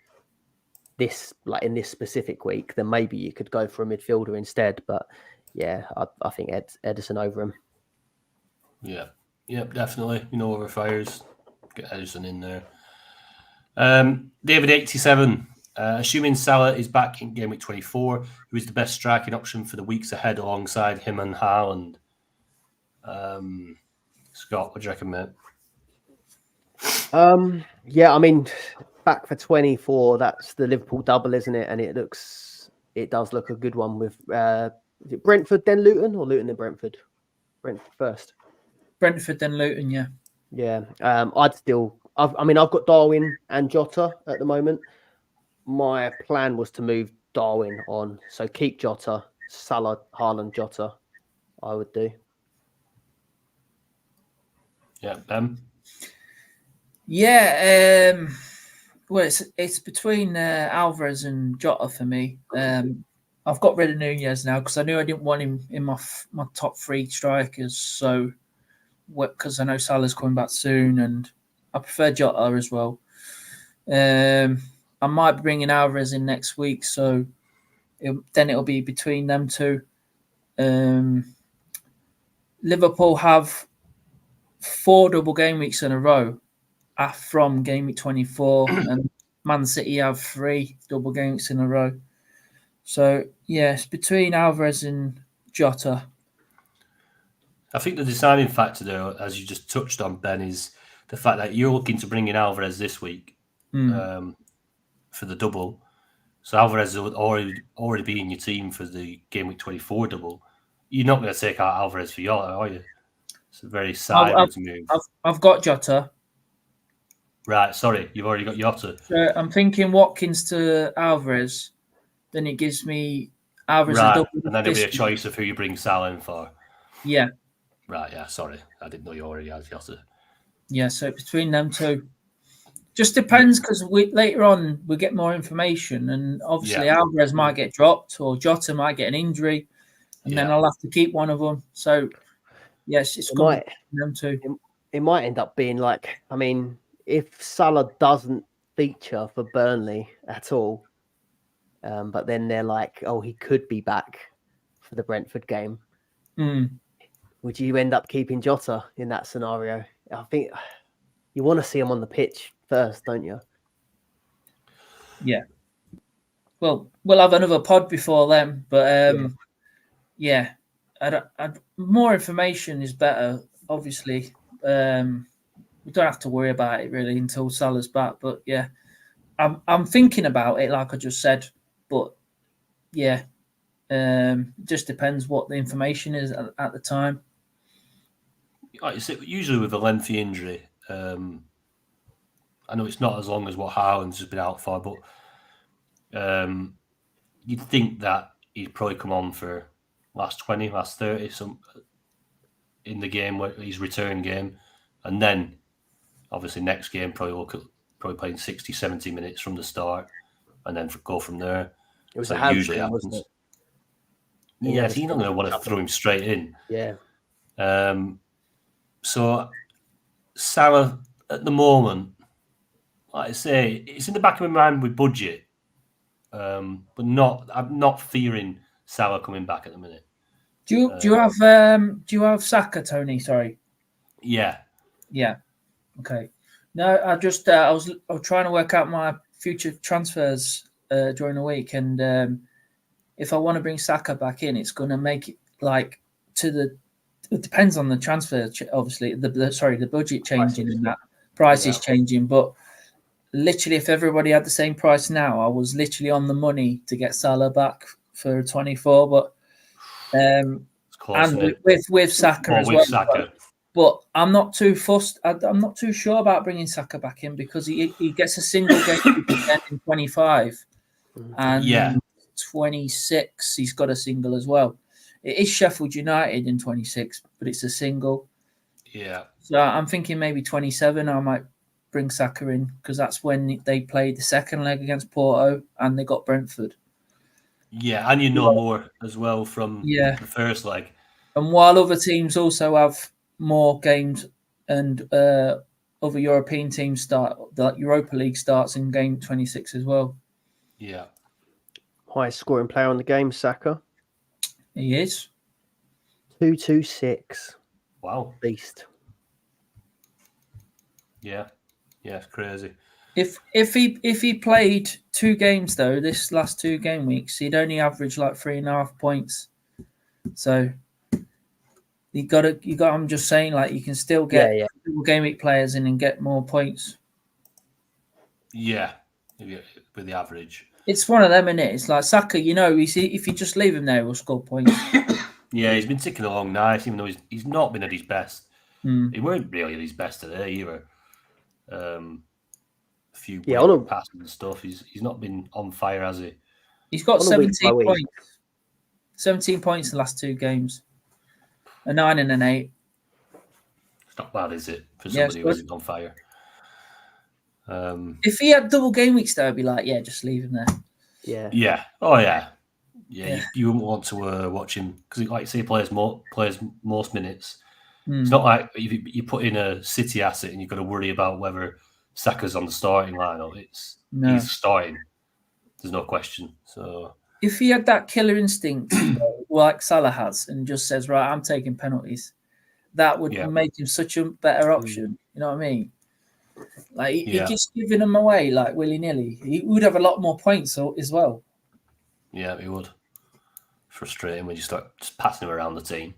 in this specific week, then maybe you could go for a midfielder instead. But yeah, I think Edison over him. Yeah. Yep, definitely. Over fires. Get Edison in there. David87, assuming Salah is back in game week 24, who is the best striking option for the weeks ahead alongside him and Haaland? Scott, what do you reckon, mate? Yeah, I mean, back for 24. That's the Liverpool double, isn't it? And it does look a good one with is it Brentford then Luton, or Luton then Brentford? Brentford first. Brentford then Luton, yeah. Yeah. I've got Darwin and Jota at the moment. My plan was to move Darwin on, so keep Jota, Salah, Haaland, Jota. I would do. Yeah, Yeah, well, it's between Alvarez and Jota for me. I've got rid of Nunez now because I knew I didn't want him in my top 3 strikers. So, because I know Salah's coming back soon, and I prefer Jota as well. I might be bringing Alvarez in next week, so then it'll be between them two. Liverpool have 4 double game weeks in a row from game week 24, and Man City have 3 double game weeks in a row. So, yes, between Alvarez and Jota. I think the deciding factor, though, as you just touched on, Ben, is the fact that you're looking to bring in Alvarez this week for the double. So Alvarez will already be in your team for the game week 24 double. You're not going to take out Alvarez for Jota, are you? It's a very sideways move. I've got Jota. Right, sorry, you've already got Jota. So I'm thinking Watkins to Alvarez. Then it gives me Alvarez right, a double. And then there'll be a choice of who you bring Salah in for. Yeah. Right, yeah, sorry. I didn't know you already had Jota. Yeah, so between them two. Just depends, because later on we get more information, and obviously Alvarez might get dropped or Jota might get an injury, and then I'll have to keep one of them. So, yes, it's going to be them two. It might end up being like, I mean, if Salah doesn't feature for Burnley at all, but then they're like, oh, he could be back for the Brentford game. Would you end up keeping Jota in that scenario? I think you want to see him on the pitch first, don't you? Yeah. Well, we'll have another pod before then, but more information is better. Obviously, we don't have to worry about it really until Salah's back. But yeah, I'm thinking about it, like I just said. But yeah, just depends what the information is at the time. Like you say, usually with a lengthy injury, I know it's not as long as what Haaland's just been out for, but you'd think that he'd probably come on for last 20, last 30, some in the game, his return game, and then obviously next game probably playing 60, 70 minutes from the start, and then go from there. It was so usually happens. Wasn't it? Yes, you're not going to want to throw him straight in. Yeah. So Salah at the moment, like I say, it's in the back of my mind with budget, but I'm not fearing Salah coming back at the minute. Do you have Saka, Tony? Sorry. Yeah. Yeah. Okay. No, I was trying to work out my future transfers during the week, and if I want to bring Saka back in, it's going to make it it depends on the transfer, obviously. The budget changing and that price is changing, but literally, if everybody had the same price now, I was literally on the money to get Salah back for 24. But and with Saka as well. Saka. But I'm not too fussed. I'm not too sure about bringing Saka back in because he gets a single game in 25 and 26. He's got a single as well. It is Sheffield United in 26, but it's a single. Yeah. So I'm thinking maybe 27. I might bring Saka in because that's when they played the second leg against Porto and they got Brentford. Yeah, and you know more as well from the first leg. And while other teams also have more games and other European teams start, the Europa League starts in game 26 as well. Yeah. Highest scoring player on the game, Saka. He is. 226. Wow. Beast. Yeah. Yeah, it's crazy. If he played 2 games though, this last 2 game weeks, he'd only average like 3.5 points. So you got. I'm just saying, like you can still get game week players in and get more points. Yeah, with the average. It's one of them, isn't it? It's like Saka, if you just leave him there, he'll score points. Yeah, he's been ticking along nice, even though he's not been at his best. Mm. He weren't really at his best today either. A few passes and stuff. He's not been on fire, has he? He's got 17 week. points. 17 points in the last 2 games. A 9 and an 8. It's not bad, is it, for somebody who isn't on fire? If he had double game weeks, though, I'd be like, yeah, just leave him there. Yeah. Yeah. Oh, yeah. Yeah. You wouldn't want to watch him because, like you say, he plays most minutes. It's not like you put in a City asset and you've got to worry about whether Saka's on the starting lineup. He's starting. There's no question. So if he had that killer instinct like Salah has and just says, right, I'm taking penalties, that would make him such a better option. You know what I mean? Like he just giving them away like willy-nilly. He would have a lot more points as well. Yeah, he would. Frustrating when you start just passing him around the team.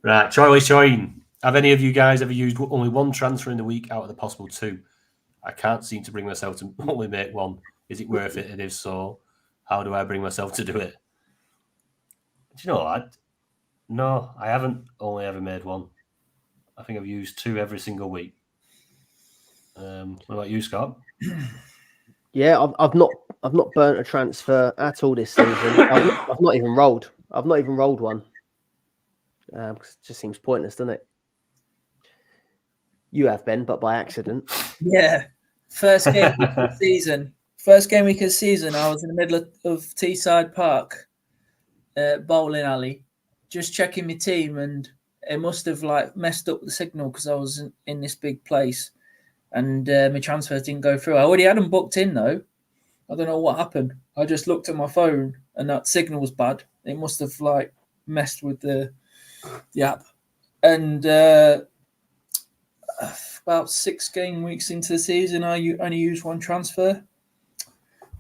Right, Charlie Shine. Have any of you guys ever used only one transfer in the week out of the possible 2? I can't seem to bring myself to only make one. Is it worth it? And if so, how do I bring myself to do it? Do you know what? No, I haven't only ever made one. I think I've used 2 every single week. What about you, Scott? Yeah, I've not burnt a transfer at all this season. I've not even rolled. I've not even rolled one. It just seems pointless, doesn't it? You have, Ben, but by accident. Yeah. First game week of the season. First game week of the season, I was in the middle of Teesside Park, bowling alley, just checking my team, and it must have messed up the signal because I was in this big place, and my transfers didn't go through. I already had them booked in though. I don't know what happened. I just looked at my phone and that signal was bad. It must have messed with the app. And about 6 game weeks into the season, I only used one transfer.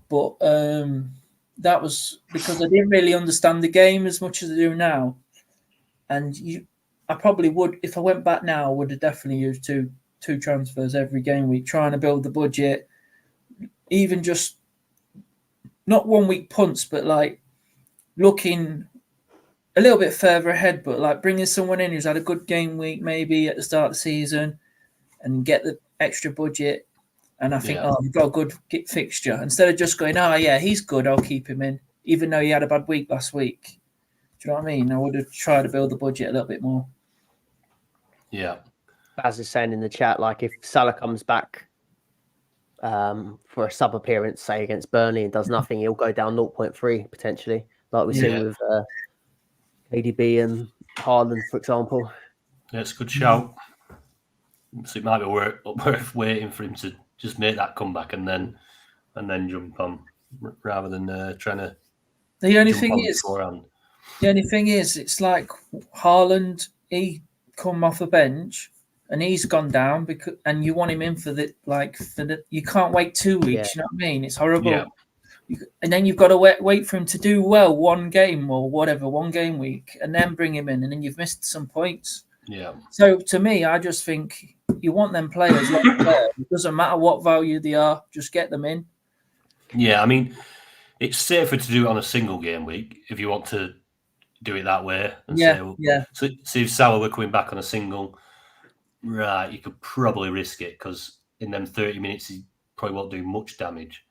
But that was because I didn't really understand the game as much as I do now. And I probably would, if I went back now, I would have definitely used two transfers every game week, trying to build the budget. Even just not 1 week punts, but looking a little bit further ahead, but bringing someone in who's had a good game week maybe at the start of the season and get the extra budget. And I think, we've got a good fixture. Instead of just going, he's good, I'll keep him in, even though he had a bad week last week. Do you know what I mean? I would have tried to build the budget a little bit more. Yeah. Baz is saying in the chat, if Salah comes back for a sub appearance, say against Burnley, and does nothing, he'll go down 0.3 potentially, like we've seen with ADB and Haaland, for example. Yeah, it's a good shout. So it might be worth waiting for him to just make that comeback and then jump on, rather than trying to. The only thing is, it's like Haaland. He come off the bench and he's gone down and you want him in you can't wait 2 weeks. Yeah. You know what I mean? It's horrible. Yeah. And then you've got to wait for him to do well 1 game or whatever, 1 game week, and then bring him in, and then you've missed some points. Yeah. So to me, I just think you want them players. It doesn't matter what value they are, just get them in. Yeah, I mean, it's safer to do it on a single game week if you want to do it that way. And So if Salah were coming back on a single, right, you could probably risk it because in them 30 minutes he probably won't do much damage.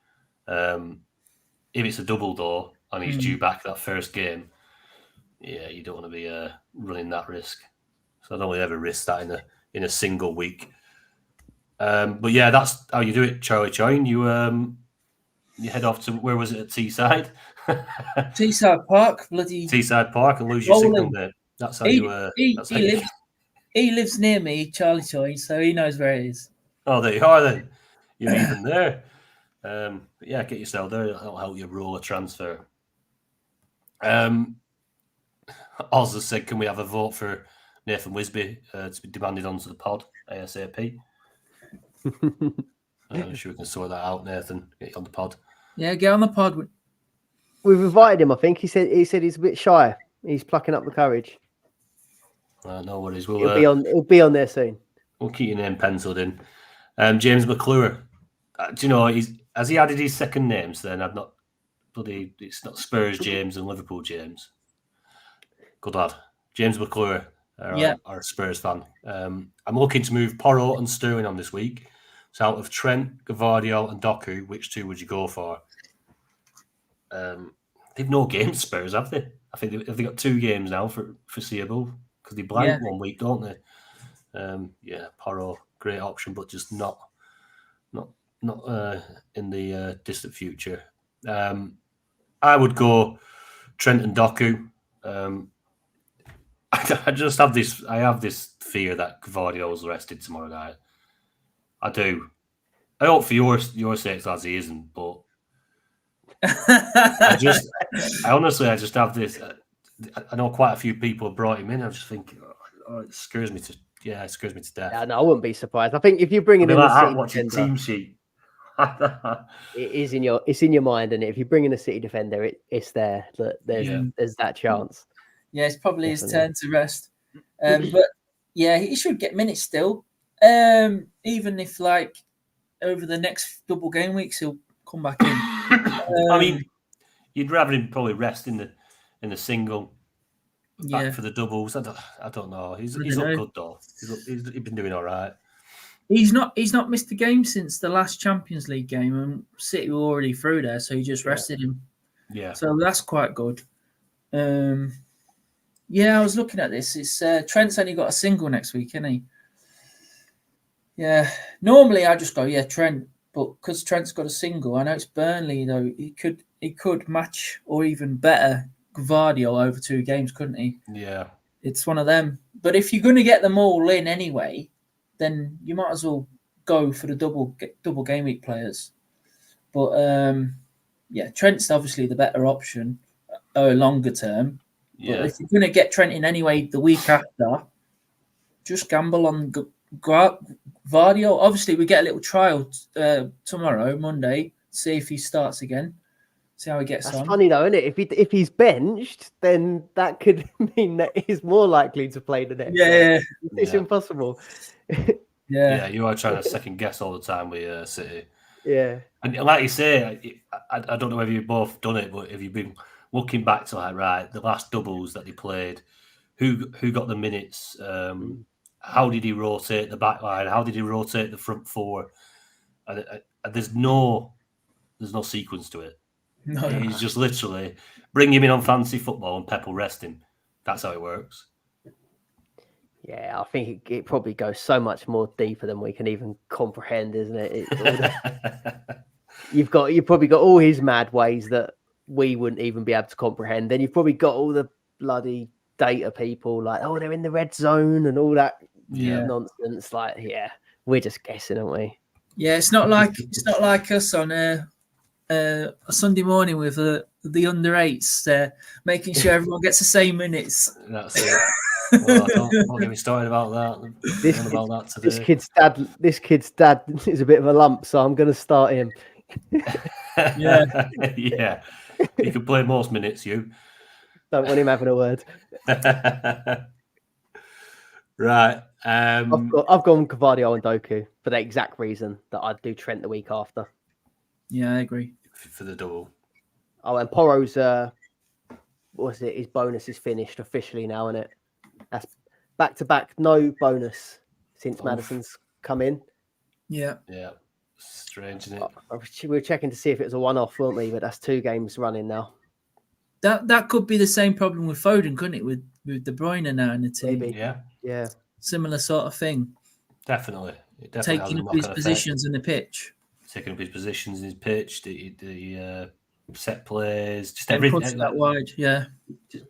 If it's a double though and he's due back that first game, you don't want to be running that risk. So I don't really ever risk that in a single week. But yeah, that's how you do it, Charlie Choin. You head off to, where was it, at Teesside? Teesside Park, bloody Teesside Park, and lose your signal there. That's how he lives near me, Charlie Choin, so he knows where it is. Oh, there you are then. You're even there. But yeah, get yourself there. That'll help you roll a transfer. Oz has said, can we have a vote for Nathan Wisby to be demanded onto the pod ASAP? I'm sure we can sort that out, Nathan. Get you on the pod. Yeah, get on the pod. We've invited him, I think. He said he's a bit shy. He's plucking up the courage. No worries. He'll be on there soon. We'll keep your name penciled in. James McClure. Do you know, has he added his second names then? It's not Spurs James and Liverpool James. Good lad. James McClure, our Spurs fan. I'm looking to move Porro and Sterling on this week. So out of Trent, Gavardio and Doku, which two would you go for? They've no games, Spurs, have they? I think they've got 2 games now for foreseeable because they blank one week, don't they? Porro, great option, but just not in the distant future. I would go Trent and Doku. I just have this. I have this fear that Gvardio's arrested tomorrow night. I do. I hope for your sakes, lads, he isn't. But I honestly just have this. I know quite a few people have brought him in. I just think, it scares me to death. Yeah, no, I wouldn't be surprised. I think if you're bringing in a City defender, team sheet. it's in your mind, and if you bring in a City defender, it's there. There's that chance. Yeah, it's probably his turn to rest. But yeah, he should get minutes still. Even if over the next double game weeks he'll come back in. I mean, you'd rather him probably rest in the single back for the doubles. I don't know. He's looked good though. He's been doing all right. He's not missed a game since the last Champions League game, and City were already through there, so he just rested him. Yeah. So that's quite good. I was looking at this. It's Trent's only got a single next week, isn't he? Yeah. Normally I just go, Trent, but because Trent's got a single, I know it's Burnley though. He could match or even better Gvardio over 2 games, couldn't he? Yeah. It's one of them. But if you're going to get them all in anyway, then you might as well go for the double game week players. But Trent's obviously the better option, longer term. Yeah. But if you're going to get Trent in anyway the week after, just gamble on Gvardio. Obviously, we get a little trial tomorrow, Monday, see if he starts again, see how he gets on. That's funny though, isn't it? If he's benched, then that could mean that he's more likely to play the next. Yeah, it's impossible. Yeah, you are trying to second guess all the time with City. Yeah, and like you say, I don't know whether you've both done it, but have you been looking back to the last doubles that they played? Who got the minutes? How did he rotate the back line? How did he rotate the front 4? And there's no sequence to it. No. He's just literally bring him in on fantasy football and Pep will rest him. That's how it works. Yeah, I think it probably goes so much more deeper than we can even comprehend, isn't it? You've probably got all his mad ways that we wouldn't even be able to comprehend. Then you've probably got all the bloody data people they're in the red zone and all that nonsense. We're just guessing, aren't we? Yeah, it's not like us on a Sunday morning with the under-8s, making sure everyone gets the same minutes. That's it. Well, don't get me started about that. This kid's dad is a bit of a lump, so I'm going to start him. Yeah. He can play most minutes. You don't want him having a word. Right. I've gone Gvardio and Doku for the exact reason that I'd do Trent the week after. Yeah, I agree. For the double. Oh, and Porro's his bonus is finished officially now, isn't it? That's back-to-back, no bonus since Maddison's come in. Yeah. Strange, isn't it? We were checking to see if it was a one-off, weren't we? But that's 2 games running now. That could be the same problem with Foden, couldn't it? With De Bruyne now in the team. Maybe. Yeah. Similar sort of thing. Definitely. Taking up his positions in the pitch. Taking up his positions in his pitch, the set plays, just and everything. Pushing that wide, yeah.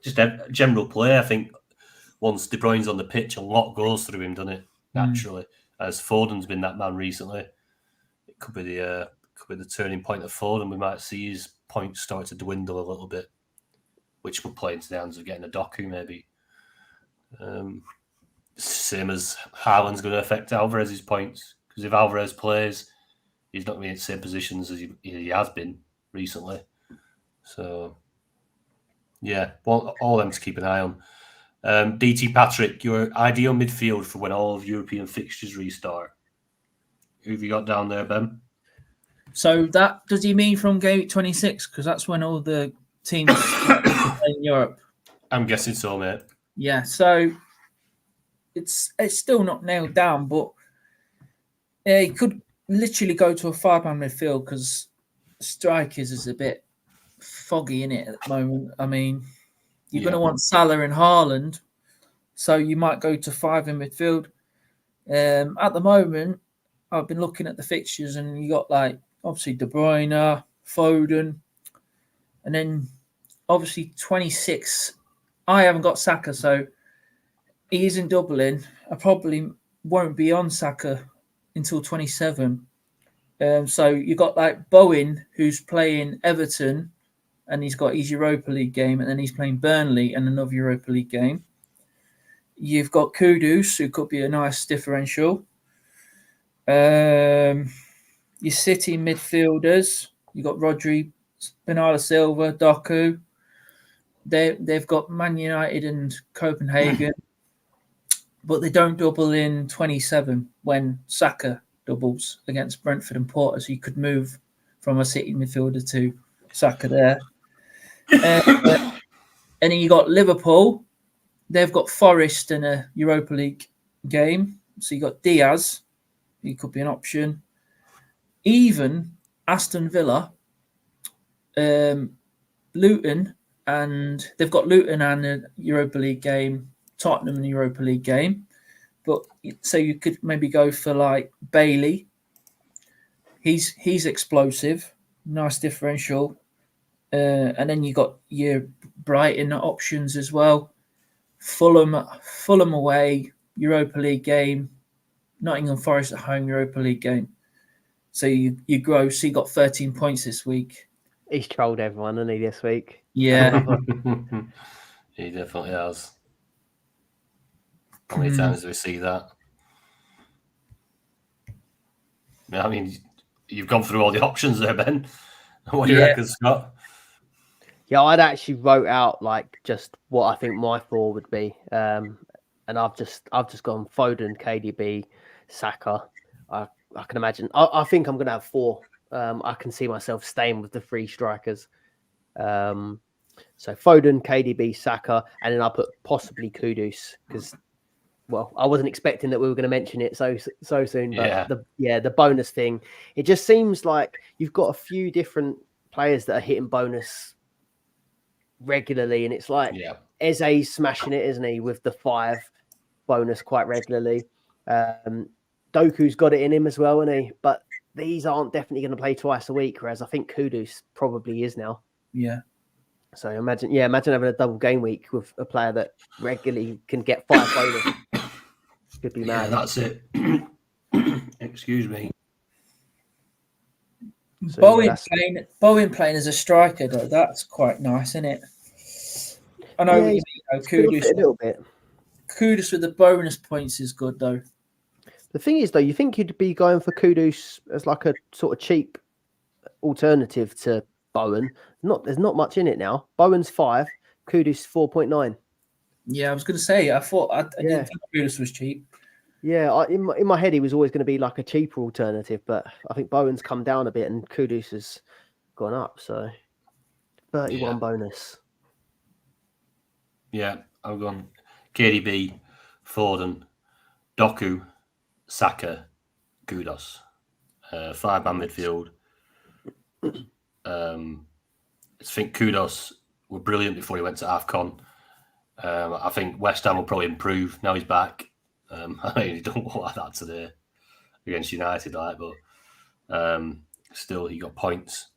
Just general play. I think once De Bruyne's on the pitch, a lot goes through him, doesn't it? Naturally, as Foden's been that man recently. It could be the turning point of Foden. We might see his points start to dwindle a little bit, which would play into the hands of getting a Doku maybe. Same as Haaland's going to affect Alvarez's points, because if Alvarez plays, he's not going to be in the same positions as he has been recently. So, yeah, all them to keep an eye on. DT Patrick, your ideal midfield for when all of European fixtures restart. Who have you got down there, Ben? So that does he mean from game week 26? Because that's when all the teams play in Europe. I'm guessing so, mate. Yeah, so it's still not nailed down, but he could literally go to a 5-man midfield because strikers is a bit foggy in it at the moment. I mean, you're going to want Salah and Haaland, so you might go to 5 in midfield. At the moment, I've been looking at the fixtures, and you got like obviously De Bruyne, Foden, and then obviously 26. I haven't got Saka, so he is in Dublin. I probably won't be on Saka until 27. So you got like Bowen, who's playing Everton, and he's got his Europa League game, and then he's playing Burnley and another Europa League game. You've got Kudus, who could be a nice differential. Your City midfielders, you got Rodri, Bernardo Silva, Doku. They've got Man United and Copenhagen, but they don't double in 27 when Saka doubles against Brentford and Porto, so you could move from a City midfielder to Saka there. And then you got Liverpool. They've got Forest in a Europa League game, so you got Diaz. He could be an option. Even Aston Villa, Luton, and they've got Luton and a Europa League game, Tottenham and a Europa League game. But so you could maybe go for like Bailey. He's explosive, nice differential. And then you got your Brighton options as well. Fulham away, Europa League game. Nottingham Forest at home, Europa League game. So you grow. So you got 13 points this week. He's trolled everyone, hasn't he, this week? Yeah. He definitely has. How many times do we see that? I mean, you've gone through all the options there, Ben. What do you reckon, Scott? Yeah, I'd actually wrote out like just what I think my 4 would be, and I've just gone Foden, KDB, Saka. I can imagine. I think I'm going to have 4. I can see myself staying with the 3 strikers. So Foden, KDB, Saka, and then I'll put possibly Kudus because, well, I wasn't expecting that we were going to mention it so soon. But the bonus thing, it just seems like you've got a few different players that are hitting bonus regularly, and it's like Eze's smashing it, isn't he, with the 5 bonus quite regularly. Doku's got it in him as well, isn't he? But these aren't definitely going to play twice a week, whereas I think Kudus probably is now. Yeah. So imagine having a double game week with a player that regularly can get 5 bonus. Could be mad. Yeah, that's it. Excuse me. So, Bowen playing as a striker, though, that's quite nice, isn't it? I know what you mean, Kudus a little bit. Kudus with the bonus points is good, though. The thing is, though, you think you'd be going for Kudus as like a sort of cheap alternative to Bowen. There's not much in it now. Bowen's 5, Kudus 4.9. Yeah, I was going to say, I didn't think Kudus was cheap. Yeah, in my head, he was always going to be like a cheaper alternative, but I think Bowen's come down a bit and Kudus has gone up. So 31 bonus. Yeah, I've gone KDB, Foden, Doku, Saka, Kudos. 5-man midfield. I think Kudos were brilliant before he went to AFCON. I think West Ham will probably improve now he's back. I mean, he don't look like that today against United, but still he got points.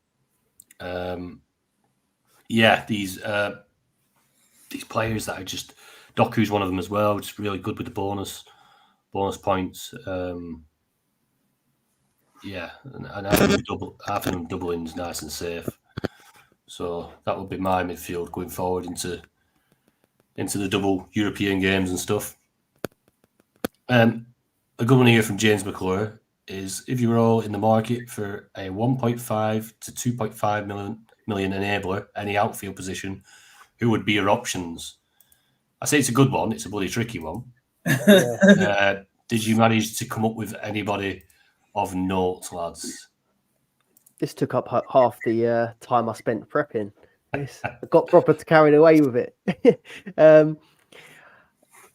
These players that are just Doku's one of them as well, just really good with the bonus points. And having them doubling is nice and safe. So that would be my midfield going forward into the double European games and stuff. A good one here from James McClure is, if you were all in the market for a 1.5 to 2.5 million enabler, any outfield position, who would be your options? I say it's a good one. It's a bloody tricky one. Yeah. Did you manage to come up with anybody of note, lads? This took up half the time I spent prepping. I got proper carried away with it.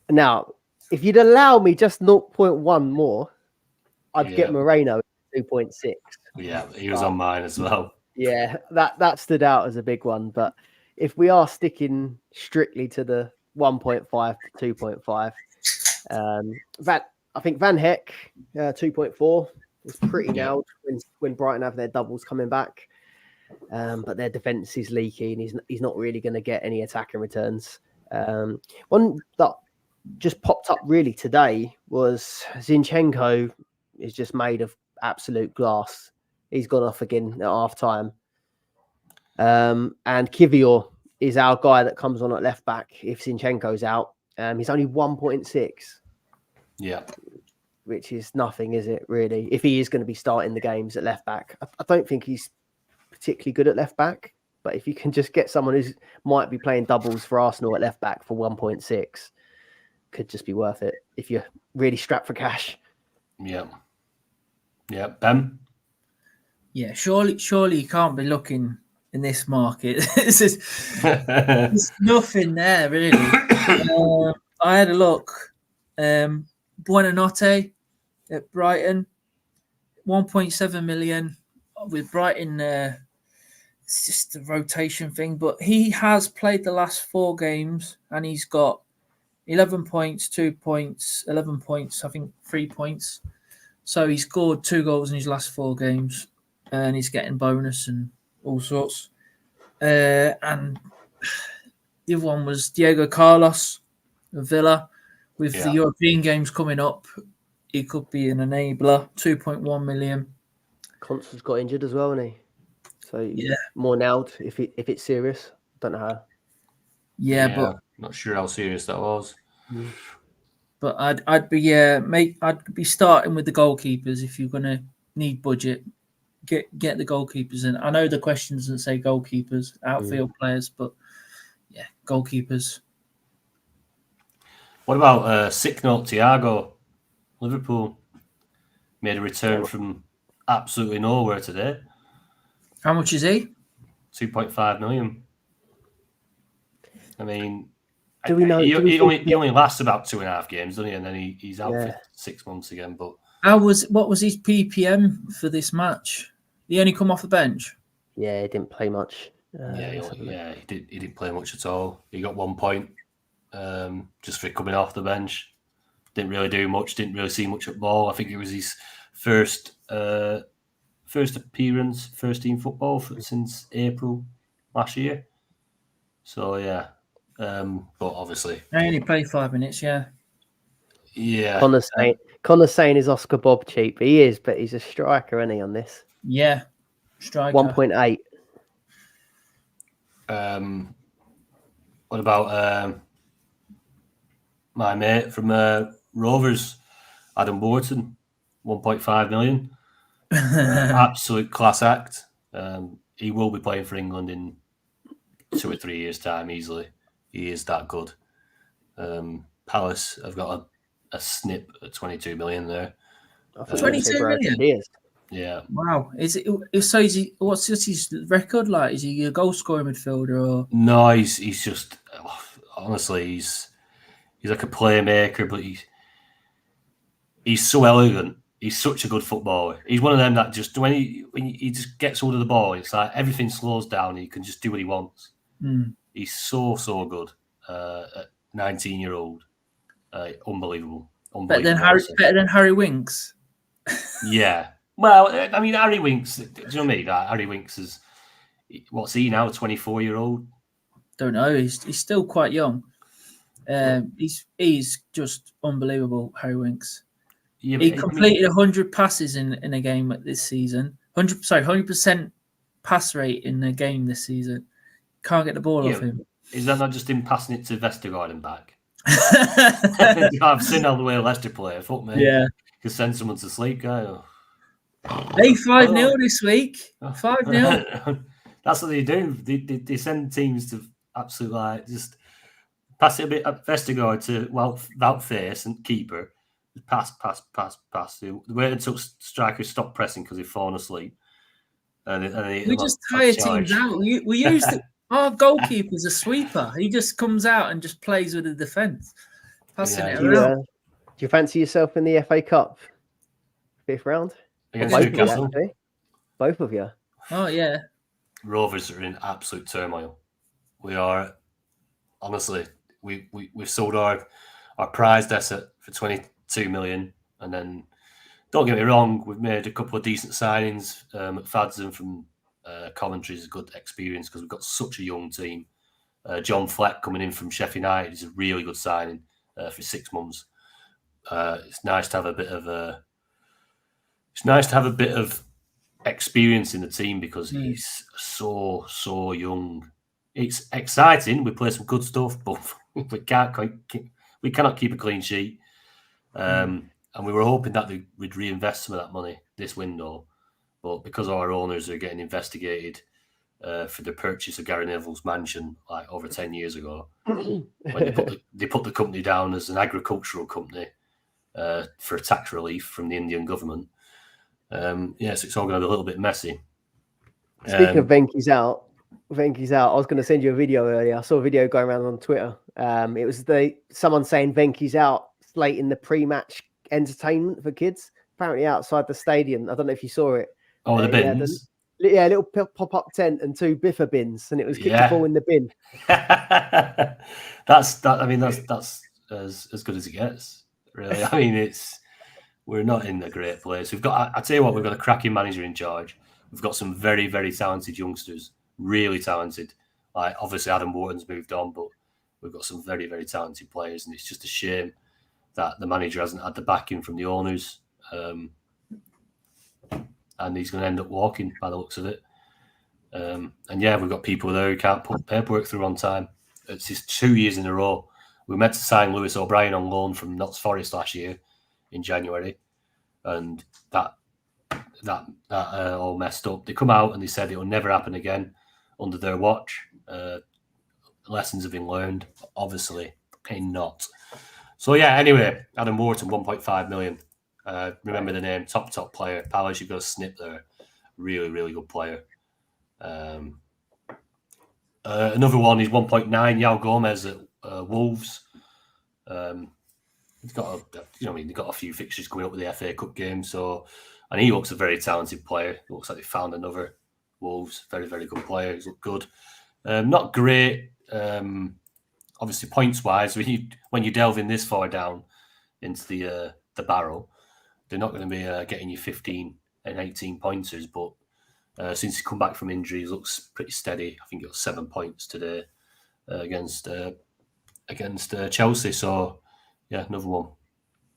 Now, if you'd allow me just 0.1 more, I'd get Moreno 2.6. Yeah, he was on mine as well. Yeah, that stood out as a big one. But if we are sticking strictly to the 1.5 to 2.5, I think Van Heck 2.4 is pretty nailed when Brighton have their doubles coming back. But their defense is leaky and he's not really going to get any attacking returns. One that just popped up really today was Zinchenko is just made of absolute glass. He's gone off again at half time. And Kivior is our guy that comes on at left back if Zinchenko's out. He's only 1.6. Yeah. Which is nothing, is it, really? If he is going to be starting the games at left back. I don't think he's particularly good at left back. But if you can just get someone who might be playing doubles for Arsenal at left back for 1.6, could just be worth it if you're really strapped for cash. Yeah. Yeah. Ben? Yeah, surely you can't be looking in this market. There's nothing there, really. I had a look. Buonanotte at Brighton, 1.7 million. With Brighton, it's just a rotation thing. But he has played the last 4 games and he's got 11 points, 2 points, 11 points, I think 3 points. So he scored 2 goals in his last 4 games and he's getting bonus and all sorts. And the other one was Diego Carlos of Villa. With the European games coming up, he could be an enabler. 2.1 million. Constance got injured as well, hasn't he? So more nailed if it's serious. Don't know how. Yeah, but not sure how serious that was. But I'd be starting with the goalkeepers if you're gonna need budget. Get the goalkeepers in. I know the question doesn't say goalkeepers, outfield players, but yeah, goalkeepers. What about sick note Thiago? Liverpool made a return from absolutely nowhere today. How much is he? 2.5 million. I mean, do we know? He only lasts about 2.5 games, doesn't he? And then he's out for 6 months again. But what was his PPM for this match? He only come off the bench. Yeah, he didn't play much. He didn't play much at all. He got 1 point just for coming off the bench. Didn't really do much. Didn't really see much at ball. I think it was his first appearance, first team football since April last year. So yeah, but obviously I only played 5 minutes. Yeah. Connor's saying is Oscar Bob cheap. He is, but he's a striker, isn't he, on this? Yeah, striker. 1.8. What about my mate from Rovers, Adam Borton, 1.5 million. Absolute class act. He will be playing for England in 2 or 3 years' time easily. He is that good. Palace have got a snip at 22 million there. 22 million? Yeah. Wow. Is he? What's his record like? Is he a goal scoring midfielder or? No, he's just honestly he's like a playmaker, but he's so elegant. He's such a good footballer. He's one of them that just when he just gets hold of the ball, it's like everything slows down and he can just do what he wants. He's so good at 19-year-old. Unbelievable. Better than Harry Winks. Yeah. Well, I mean, Harry Winks. Do you know what I mean? Harry Winks is what's he now? 24-year-old. Don't know. He's still quite young. He's just unbelievable, Harry Winks. Yeah, he completed 100 passes in a game this season. 100% pass rate in a game this season. Can't get the ball off him. Is that not just him passing it to Vestergaard and back? I've seen all the way Leicester play. Fuck me. Yeah. Could send someone to sleep, guy. Hey, 5-0 this week. 5-0. That's what they do. They send teams to absolute just Pass it a bit at Vestergaard to Wout Face and keeper. Pass. The way until strikers stopped pressing because he'd fallen asleep. We just tire teams out. We used our goalkeeper's a sweeper. He just comes out and just plays with the defence, passing it around. Do you fancy yourself in the FA Cup 5th round? Against Newcastle? Both of you. Oh, yeah. Rovers are in absolute turmoil. We are, honestly, we've sold our prized asset for 22 million. And then, don't get me wrong, we've made a couple of decent signings. McFadden from Coventry is a good experience because we've got such a young team. John Fleck coming in from Sheffield United is a really good signing for 6 months. It's nice to have a bit of experience in the team because he's so young. It's exciting. We play some good stuff, but we cannot keep a clean sheet. And we were hoping that we'd reinvest some of that money this window, but because our owners are getting investigated for the purchase of Gary Neville's mansion like over 10 years ago, when they put the company down as an agricultural company for tax relief from the Indian government. Yes, it's all going to be a little bit messy. Speaking of Venky's out. I was going to send you a video earlier. I saw a video going around on Twitter. It was someone saying Venky's out late in the pre-match entertainment for kids, apparently outside the stadium. I don't know if you saw it. Oh, the bins. Yeah, a little pop-up tent and 2 biffa bins, and it was kick the ball in the bin. that's as good as it gets, really. I mean, we're not in a great place. I tell you what, we've got a cracking manager in charge. We've got some very, very talented youngsters, really talented. Like obviously Adam Wharton's moved on, but we've got some very, very talented players, and it's just a shame that the manager hasn't had the backing from the owners. And he's going to end up walking by the looks of it. And we've got people there who can't put paperwork through on time. It's just 2 years in a row. We were meant to sign Lewis O'Brien on loan from Notts Forest last year in January, and that all messed up. They come out and they said it will never happen again under their watch. Lessons have been learned, obviously not. So anyway, Adam Wharton, 1.5 million. Remember the name, top player. Palace, you've got a snip there. Really, really good player. Another one is 1.9. Yao Gomez at Wolves. He's got they've got a few fixtures coming up with the FA Cup game. So, and he looks a very talented player. It looks like they found another Wolves. Very, very good player. He's looked good. Not great. Obviously, points wise, when you delve in this far down into the barrel, they're not going to be getting you 15 and 18 pointers. But since he's come back from injury, he looks pretty steady. I think he got 7 points today against Chelsea. So another one.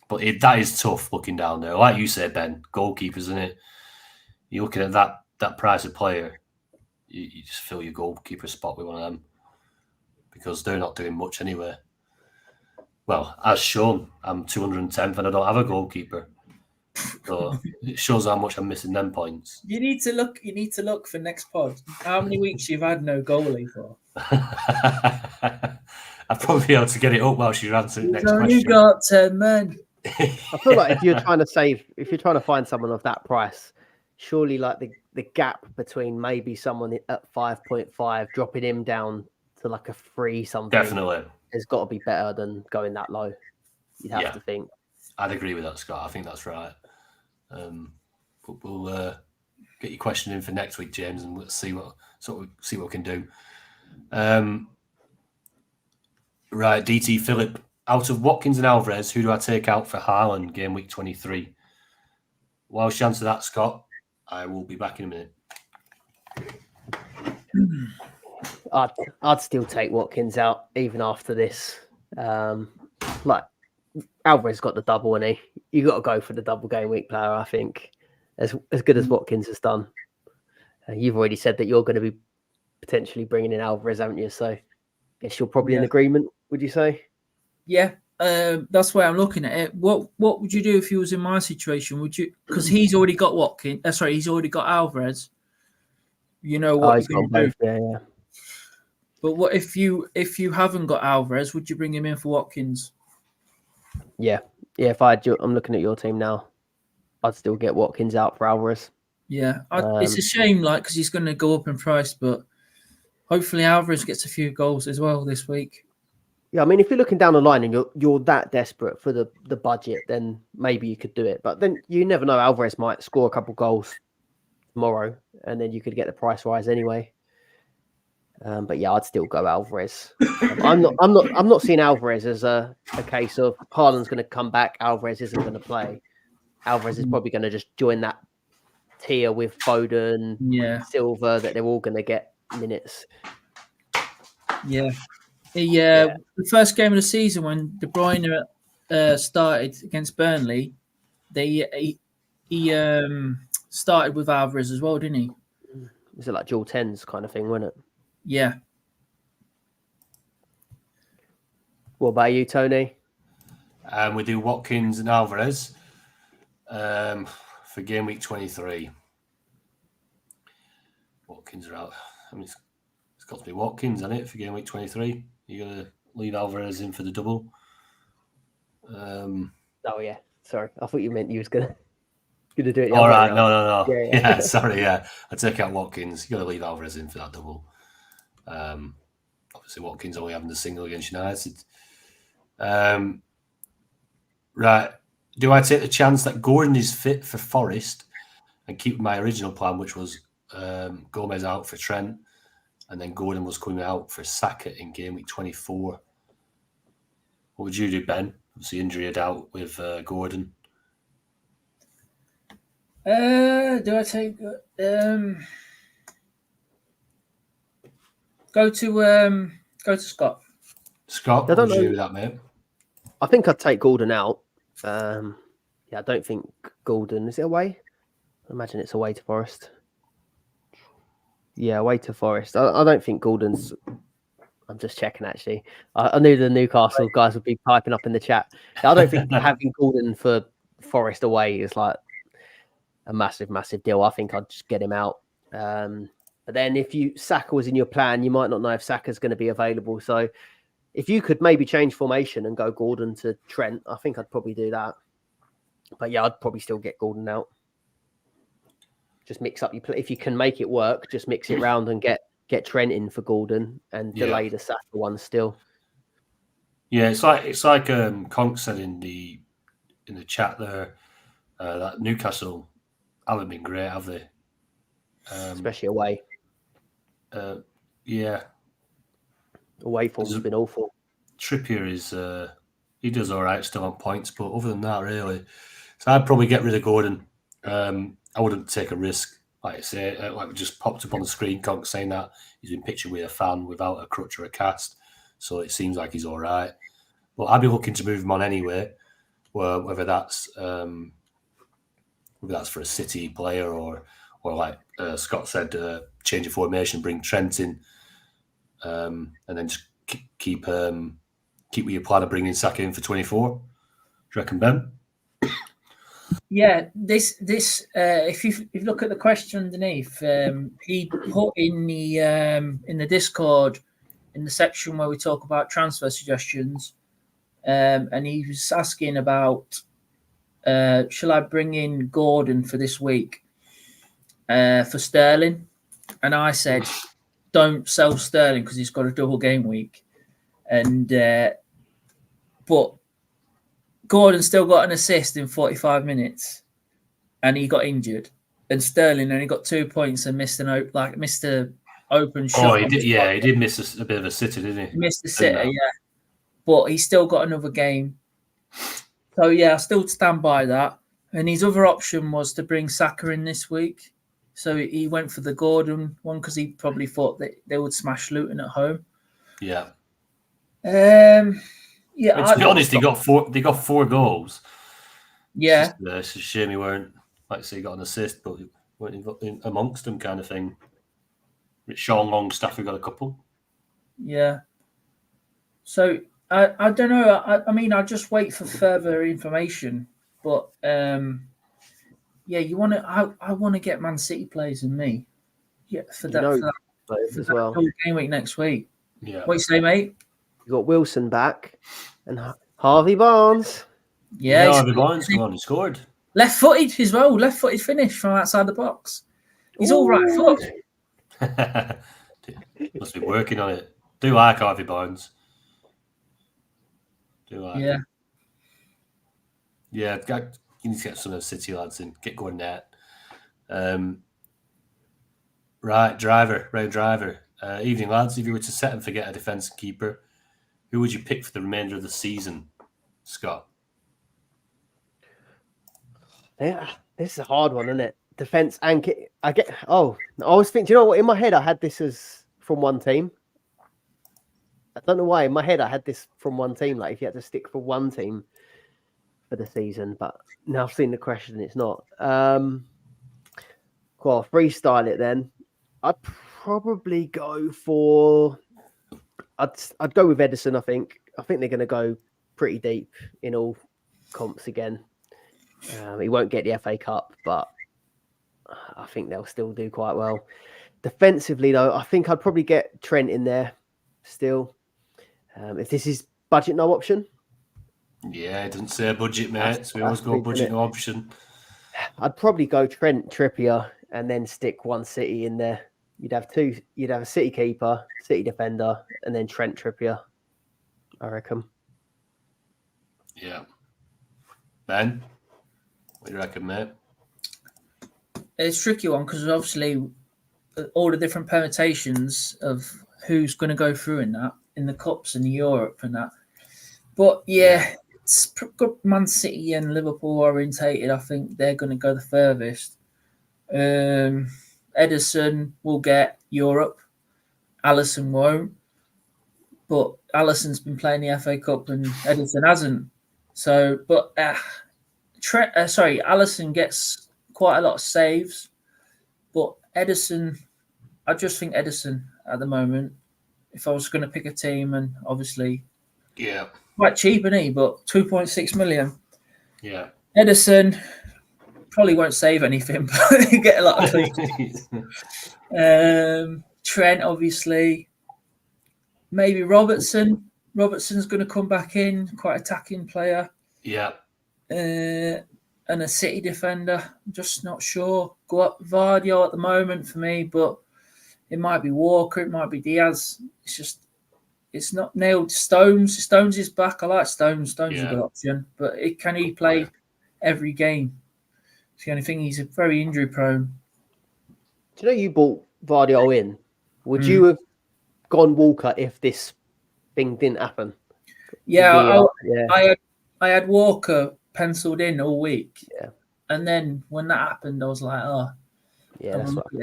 But that is tough looking down there. Like you said, Ben, goalkeepers, isn't it? You're looking at that price of player, you just fill your goalkeeper spot with one of them because they're not doing much anyway. Well, as shown, I'm 210th and I don't have a goalkeeper. So it shows how much I'm missing them points. You need to look for next pod. How many weeks you've had no goalie for? I'll probably be able to get it up while she's answering the next question. You got 10 men. I feel like if you're trying to find someone of that price, surely like the gap between maybe someone at 5.5 dropping him down to like a 3 something definitely has got to be better than going that low. You'd have to think. I'd agree with that, Scott. I think that's right. But we'll get your question in for next week, James, and we'll see what we can do. Right, DT Philip. Out of Watkins and Alvarez, who do I take out for Haaland game week 23? Whilst you answer that, Scott, I will be back in a minute. I'd still take Watkins out even after this. Like Alvarez got the double, and you got to go for the double game week player. I think as good as Watkins has done. You've already said that you're going to be potentially bringing in Alvarez, haven't you? So I guess you're probably in agreement. Would you say? Yeah, that's why I'm looking at it. What would you do if you was in my situation? Would you? Because he's already got Watkin. He's already got Alvarez. You know what? He's got both. Yeah. But what if you haven't got Alvarez? Would you bring him in for Watkins? Yeah. If I'm looking at your team now, I'd still get Watkins out for Alvarez. Yeah, it's a shame, because he's going to go up in price, but hopefully Alvarez gets a few goals as well this week. Yeah, I mean, if you're looking down the line and you're that desperate for the budget, then maybe you could do it. But then you never know. Alvarez might score a couple goals tomorrow, and then you could get the price rise anyway. But yeah, I'd still go Alvarez. I'm not seeing Alvarez as a case of Haaland's going to come back. Alvarez isn't going to play. Alvarez is probably going to just join that tier with Foden, Silva, that they're all going to get minutes. Yeah. The first game of the season when De Bruyne started against Burnley, he started with Alvarez as well, didn't he? Was it like dual tens kind of thing, wasn't it? Yeah. What about you, Tony? We do Watkins and Alvarez for game week 23. Watkins are out. I mean, it's got to be Watkins, isn't it, for game week 23? You're going to leave Alvarez in for the double. Oh yeah, sorry. I thought you meant you was gonna do it. All right, no. Yeah. Sorry, I take out Watkins. You got to leave Alvarez in for that double. Obviously, Watkins only having the single against United. Right. Do I take the chance that Gordon is fit for Forest and keep my original plan, which was Gomez out for Trent, and then Gordon was coming out for Saka in game week 24? What would you do, Ben? Obviously, injury out with Gordon. Do I take go to Scott? Scott, what would you do with that, mate? I think I'd take Gordon out. I don't think Gordon is it away. I imagine it's away to Forest. Yeah, away to Forest. I don't think Gordon's. I'm just checking, actually. I knew the Newcastle guys would be piping up in the chat. I don't think having Gordon for Forest away is like a massive, massive deal. I think I'd just get him out. But then if Saka was in your plan, you might not know if Saka's going to be available. So if you could maybe change formation and go Gordon to Trent, I think I'd probably do that. But yeah, I'd probably still get Gordon out. Just mix up your play. If you can make it work, just mix it round and get Trent in for Gordon and delay the Saka one still. Yeah, it's like Conk said in the chat there, that Newcastle haven't been great, have they? Especially away. Yeah. Away form's been awful. Trippier is he does all right still on points, but other than that, really. So I'd probably get rid of Gordon. I wouldn't take a risk, like I say, like we just popped up on the screen, Conk saying that he's been pictured with a fan without a crutch or a cast, so it seems like he's all right. But I'd be looking to move him on anyway, whether that's for a City player or like Scott said, change of formation, bring Trent in, and then just keep with your plan of bringing Saka in for 24. Do you reckon, Ben? Yeah, this if you look at the question underneath, he put in the Discord in the section where we talk about transfer suggestions, and he was asking about shall I bring in Gordon for this week for Sterling, and I said don't sell Sterling because he's got a double game week, and but Gordon still got an assist in 45 minutes, and he got injured. And Sterling only got 2 points and missed an open shot. Oh, he did. Yeah, he did miss a bit of a sitter, didn't he? He missed the sitter, yeah. But he still got another game. So yeah, I still stand by that. And his other option was to bring Saka in this week. So he went for the Gordon one because he probably thought that they would smash Luton at home. Yeah. Yeah, to be honest, they got four goals. Yeah, it's a shame he weren't, like I say, got an assist, but he weren't in amongst them, kind of thing. Sean Longstaff, got a couple. Yeah. So I don't know. I mean, I just wait for further information, but yeah, you want to. I want to get Man City players in me. Yeah, for that as well. Game week next week. Yeah. What you say, mate? You got Wilson back and Harvey Barnes. Yeah, he's Harvey Barnes, come on, he scored. left-footed as well. Left-footed finish from outside the box. He's all right foot. Must be working on it. Do like Harvey Barnes. Do like Yeah. him. Yeah, you need to get some of the City lads in. Get going net. Right, driver. Evening, lads. If you were to set and forget a defence and keeper, who would you pick for the remainder of the season, Scott? Yeah, this is a hard one, isn't it? Defense and I was thinking. Do you know what? In my head, I had this as from one team. I don't know why. In my head, I had this from one team. Like if you had to stick for one team for the season, but now I've seen the question. It's not. Well, freestyle it then. I'd probably go for. I'd go with Edison. I think they're going to go pretty deep in all comps again. He won't get the FA Cup, but I think they'll still do quite well. Defensively, though, I think I'd probably get Trent in there still. If this is budget no option. Yeah, it doesn't say budget, mate. So we always go budget no option. I'd probably go Trent, Trippier, and then stick one City in there. You'd have two. You'd have a City keeper, City defender, and then Trent, Trippier. I reckon. Yeah. Ben, what do you reckon, mate? It's a tricky one because obviously all the different permutations of who's going to go through in the Cups and Europe and that. But yeah, it's good. Man City and Liverpool orientated. I think they're going to go the furthest. Edison will get Europe. Alisson won't. But Alisson's been playing the FA Cup and Edison hasn't. So, but Alisson gets quite a lot of saves. But Edison, I just think Edison at the moment, if I was going to pick a team, and obviously, quite cheap, isn't he? But 2.6 million. Yeah. Edison probably won't save anything, but he get a lot of clean. Trent, obviously. Maybe Robertson. Robertson's going to come back in, quite attacking player. Yeah. And a City defender. I'm just not sure. Go up Vardio at the moment for me, but it might be Walker, it might be Diaz. It's not nailed. Stones is back. I like Stones. Stones is a good option, but can he play every game? It's the only thing. He's very injury prone. Do you know you bought Vardio in? Would you have gone Walker if this thing didn't happen? Yeah, I had Walker penciled in all week. Yeah. And then when that happened, I was like, that's what I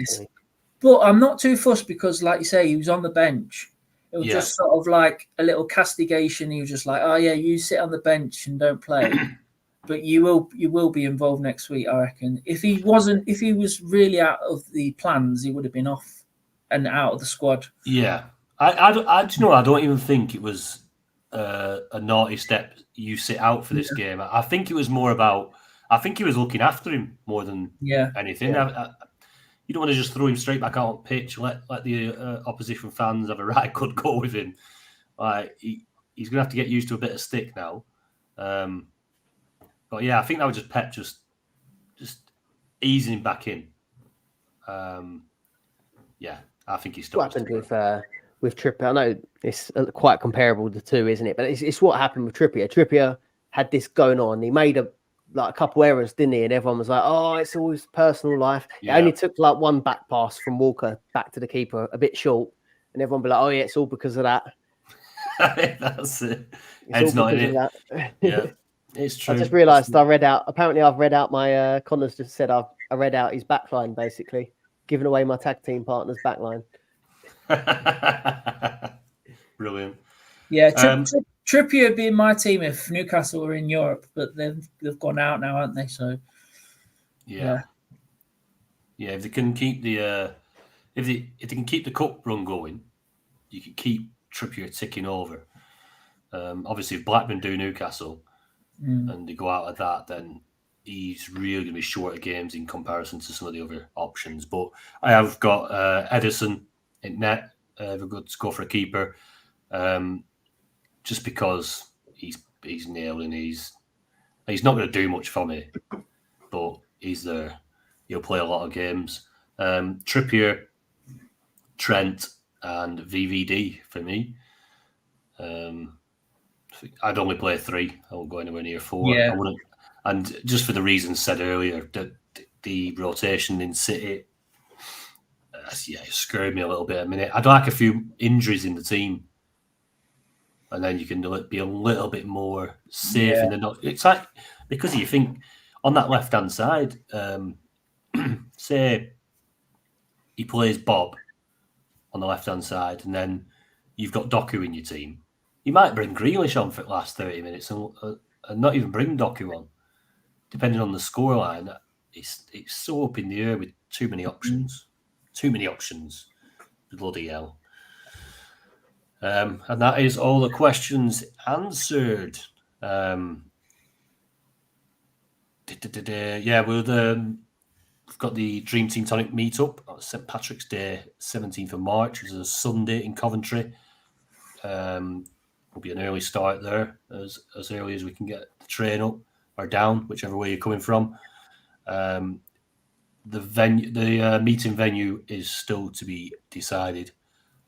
But I'm not too fussed because, like you say, he was on the bench. It was just sort of like a little castigation. He was just like, you sit on the bench and don't play. But you will be involved next week, I reckon. If he was really out of the plans, he would have been off and out of the squad. Yeah. I don't even think it was a naughty step. You sit out for this game. I think it was more about. I think he was looking after him more than anything. Yeah. You don't want to just throw him straight back out on pitch. Let the opposition fans have a right good go with him. Like he's going to have to get used to a bit of stick now. But yeah, I think that was just Pep just easing him back in. I think he's still. What happened with Trippier? I know it's quite comparable to two, isn't it? But it's what happened with Trippier. Trippier had this going on. He made a couple errors, didn't he? And everyone was like, "Oh, it's always personal life." Yeah. It only took one back pass from Walker back to the keeper, a bit short, and everyone be like, "Oh yeah, it's all because of that." That's it. It's not in it. Yeah, it's true. I just realised I've read out my Connor's just said I read out his backline basically, giving away my tag team partner's backline. Brilliant. Yeah, Trippier would be in my team if Newcastle were in Europe, but they've gone out now, haven't they? So yeah. If they can keep the if they can keep the cup run going, you can keep Trippier ticking over. Obviously, if Blackburn do Newcastle and they go out of that, then he's really going to be short of games in comparison to some of the other options. But I have got Edison in net, ever good to go for a keeper, just because he's nailing. He's not going to do much for me, but he's there. He'll play a lot of games. Trippier, Trent, and VVD for me. I'd only play 3. I won't go anywhere near 4. Yeah. I wouldn't, and just for the reasons said earlier, the rotation in City, it scared me a little bit a minute. I'd like a few injuries in the team, and then you can be a little bit more safe in the not. It's like, because you think on that left hand side, say he plays Bob on the left hand side, and then you've got Doku in your team. You might bring Grealish on for the last 30 minutes and not even bring Doku on, depending on the scoreline. It's so up in the air with too many options. Too many options. Bloody hell. And that is all the questions answered. We've got the Dream Team Tonic meetup on St. Patrick's Day, 17th of March, which is a Sunday in Coventry. Will be an early start there, as early as we can get the train up or down, whichever way you're coming from. The meeting venue is still to be decided,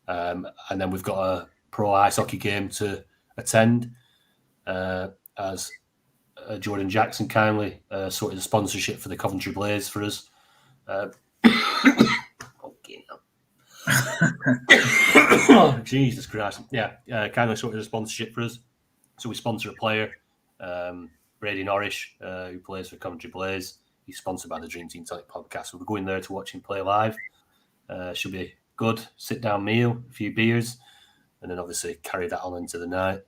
and then we've got a pro ice hockey game to attend, as Jordan Jackson kindly sorted a sponsorship for the Coventry Blaze for us. Oh, Jesus Christ. Yeah, kindly sorted a sponsorship for us. So we sponsor a player, Brady Norrish, who plays for Coventry Blaze. He's sponsored by the Dream Team Tonic podcast. We'll be going there to watch him play live. Should be good. Sit-down meal, a few beers, and then obviously carry that on into the night.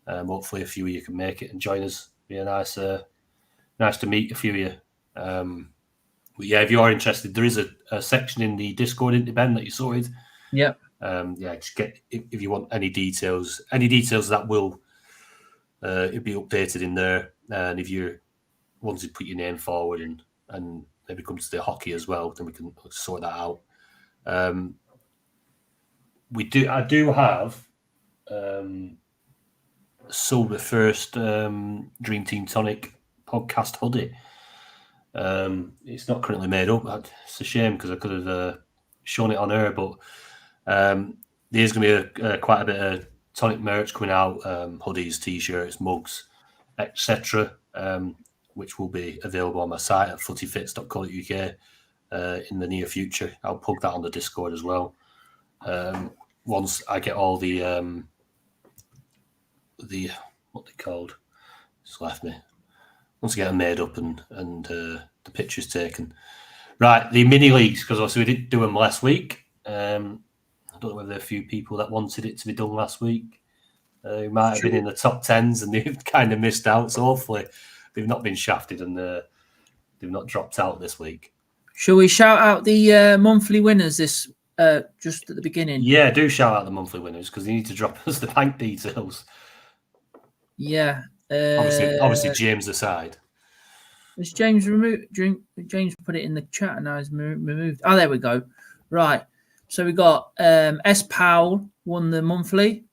Hopefully a few of you can make it and join us. Be a nice to meet a few of you. But yeah, if you are interested, there is a section in the Discord into Ben that you sorted. Yeah. Just get, if you want any details that will it'll be updated in there. And if you want to put your name forward and maybe come to the hockey as well, then we can sort that out. I do have sold the first Dream Team Tonic podcast hoodie. It's not currently made up. It's a shame because I could have shown it on air, but there's going to be quite a bit of Tonic merch coming out, hoodies, t-shirts, mugs, etc., which will be available on my site at footyfits.co.uk in the near future. I'll plug that on the Discord as well. Once I get all the what they called, it's left me. Once I get them made up and the pictures taken. Right, the mini leagues, because obviously we didn't do them last week. I don't know whether there are a few people that wanted it to be done last week. Who might have been in the top 10s and they've kind of missed out. So hopefully they've not been shafted and they've not dropped out this week. Shall we shout out the monthly winners this just at the beginning? Yeah, do shout out the monthly winners because they need to drop us the bank details. Yeah. Obviously, James aside. Has James removed? James put it in the chat and now it's removed. Oh, there we go. Right. So we got S. Powell won the monthly.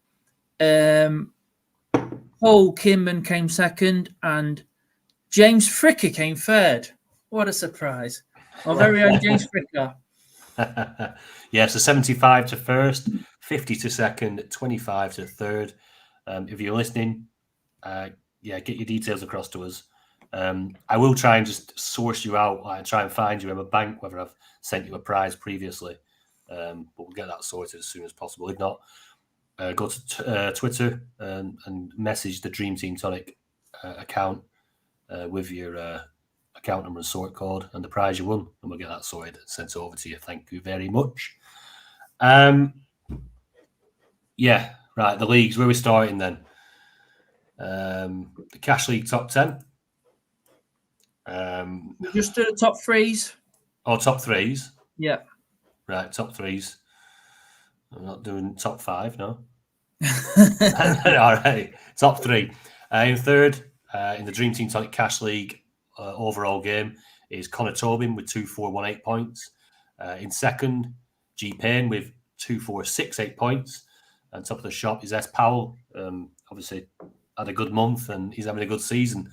Paul Kimman came second, and James Fricker came third. What a surprise! Our very own James Fricker. Yeah, so 75 to first, 50 to second, 25 to third. If you're listening, get your details across to us. I will try and just source you out. I try and find you in a bank, whether I've sent you a prize previously. But we'll get that sorted as soon as possible. If not, go to Twitter and message the Dream Team Tonic account with your account number and sort code and the prize you won, and we'll get that sorted and sent over to you. Thank you very much. Yeah, right. The leagues, where are we starting then? The Cash League top 10. Just do the top threes. Oh, top threes. Yeah. Right, top threes. I'm not doing top 5, no. All right, top 3. In third, in the Dream Team Tonic Cash League overall game is Connor Tobin with 2,418 points. In second, G Payne with 2468 points. And top of the shop is S. Powell. Obviously had a good month and he's having a good season.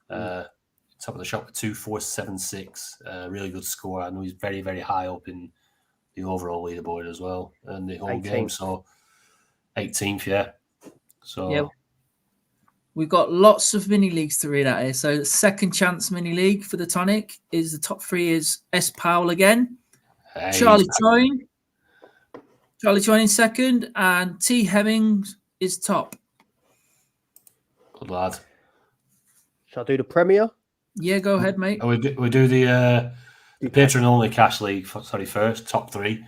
Top of the shop with 2476. Really good score. I know he's very, very high up in the overall leaderboard as well and the whole 18th. game. So 18th, yeah. So Yeah. We've got lots of mini leagues to read out here. So the second chance mini league for the Tonic is the top 3 is S. Powell again, hey, Charlie Choyne in second, and T. Hemmings is top. good lad. Shall I do the Premier? Yeah, go ahead, mate. We do the patron only cash league. First top 3.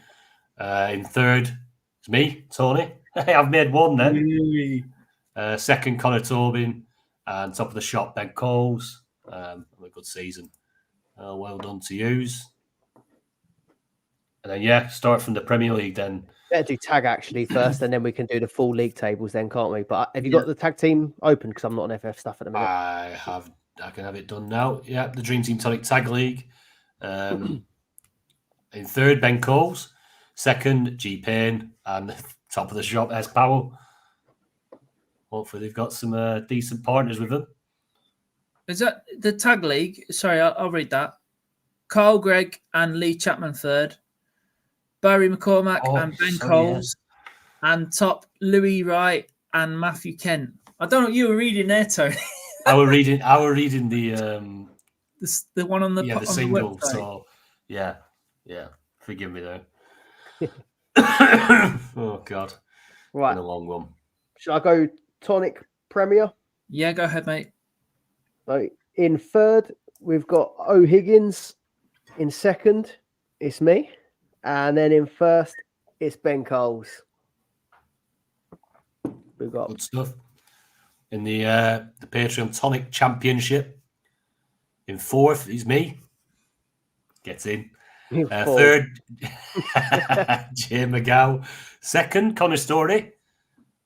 In third, it's me, Tony. I've made one then. Second, Connor Tobin, and top of the shop, Ben Coles. A good season. Well done to yous. And then start from the Premier League then. Better do tag actually first, and then we can do the full league tables then, can't we? But have you got the tag team open? Because I'm not on FF stuff at the minute. I can have it done now. Yeah, the Dream Team Tonic Tag League. In third, Ben Coles. Second, G Payne. And top of the shop, S. Powell. Hopefully they've got some decent partners with them. Is that the tag league? Sorry, I'll read that. Carl Gregg and Lee Chapman third. Barry McCormack and Ben Coles. Yeah. And top Louis Wright and Matthew Kent. I don't know what you were reading there, Tony. I were reading the one on the on single. The so yeah. Forgive me there. Oh God, right, been a long one. Shall I go Tonic Premier? Yeah, go ahead, mate. So in third, we've got O'Higgins. In second, it's me. And then in first, it's Ben Coles. We've got good stuff. In the Patreon Tonic Championship, in fourth is me. Gets in. Third, Jay McGow. Second, Connor Story,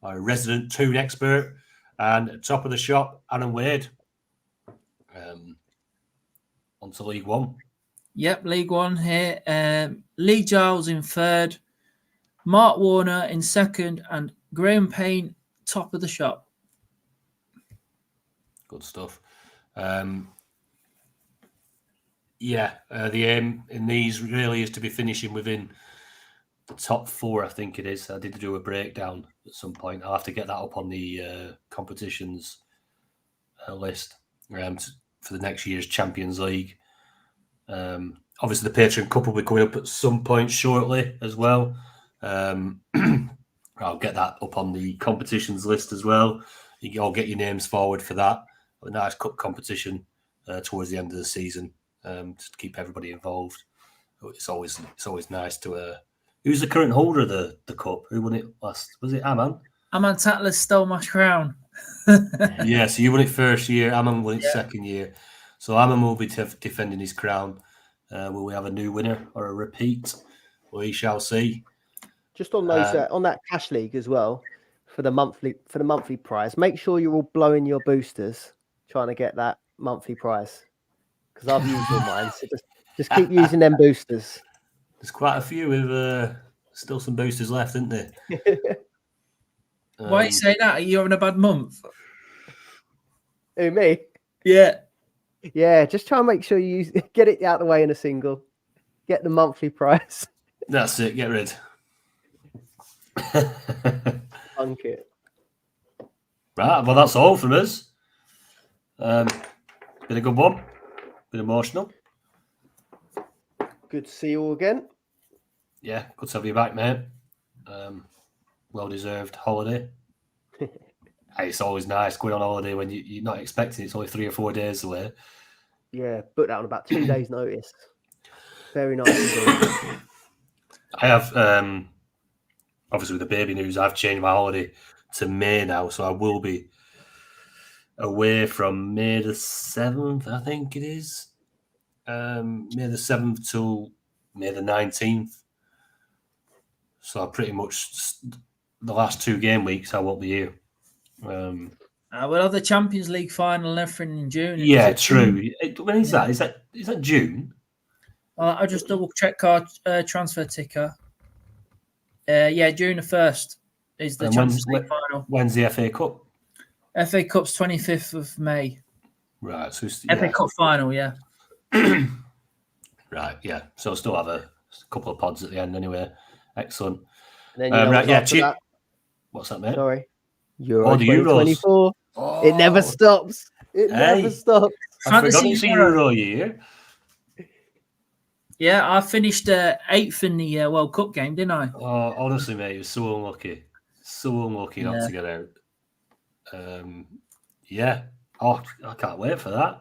our resident tune expert. And top of the shop, Alan Wade. On to League One. Yep, League One here. Lee Giles in third, Mark Warner in second, and Graham Payne top of the shop. Good stuff. The aim in these really is to be finishing within the top 4, I think it is. I did do a breakdown at some point. I'll have to get that up on the competitions list for the next year's Champions League. Obviously, the Patreon Cup will be coming up at some point shortly as well. I'll get that up on the competitions list as well. You can all get your names forward for that. A nice cup competition towards the end of the season, just to keep everybody involved. It's always nice to. Who's the current holder of the cup? Who won it last? Was it Aman? Aman Tatler stole my crown. Yeah, so you won it first year. Aman won it second year. So Aman will be defending his crown. Will we have a new winner or a repeat? We shall see. Just on those on that cash league as well for the monthly prize. Make sure you're all blowing your boosters trying to get that monthly prize, because I've used all mine. So just keep using them boosters. There's quite a few with still some boosters left, isn't there? Why you say that? Are you having a bad month? Who, me? Yeah. Yeah, just try and make sure you get it out of the way in a single. Get the monthly prize. That's it. Get rid. Funk it. Right, well, that's all from us. Been a good one. Been emotional. Good to see you all again. Yeah, good to have you back, mate. Well-deserved holiday. It's always nice going on holiday when you're not expecting it's only 3 or 4 days away. Yeah, booked out on about 2 days' notice. Very nice. I have, obviously with the baby news, I've changed my holiday to May now, so I will be away from May the 7th, I think it is. May the 7th till May the 19th. So pretty much the last 2 game weeks I won't be here. We'll have the Champions League final and everything in June. Yeah, true. When is that? Is that June? I'll just double check our transfer ticker. Yeah, June the 1st is the And Champions League final. When's the FA Cup? FA Cup's 25th of May. Right. So FA Cup final, yeah. Right. Yeah. So still have a couple of pods at the end anyway. Excellent. And then you know Right. Yeah. that? What's that, mate? Sorry. Euro the 2024. Euros. It never stops. It never stops. I forgot it's a Euro year. Yeah, I finished 8th in the World Cup game, didn't I? Oh, honestly, mate, it was so unlucky. So unlucky not to get out. Yeah. Oh, I can't wait for that.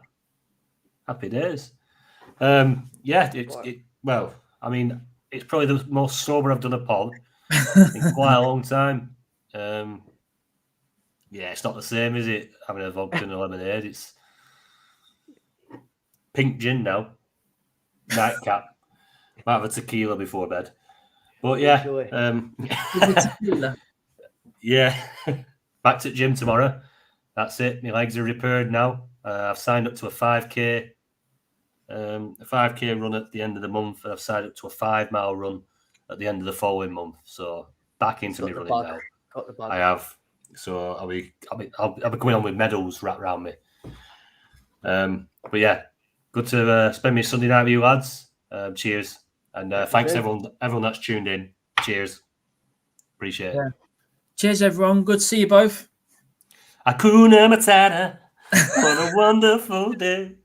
Happy days. Yeah, well, I mean, it's probably the most sober I've done a pod in quite a long time. Yeah, it's not the same, is it? Having a vodka and a lemonade. It's pink gin now. Nightcap. Might have a tequila before bed. But yeah. Yeah. Back to the gym tomorrow. That's it. My legs are repaired now. I've signed up to a 5K. A 5K run at the end of the month. And I've signed up to a 5-mile run at the end of the following month. So back into me running now. Got the bug. I have. So I'll be going on with medals wrapped around me. But yeah, good to spend my Sunday night with you lads. Cheers. And thanks everyone that's tuned in. Cheers. Appreciate it. Cheers, everyone. Good to see you both. Cunha Matata. What a wonderful day.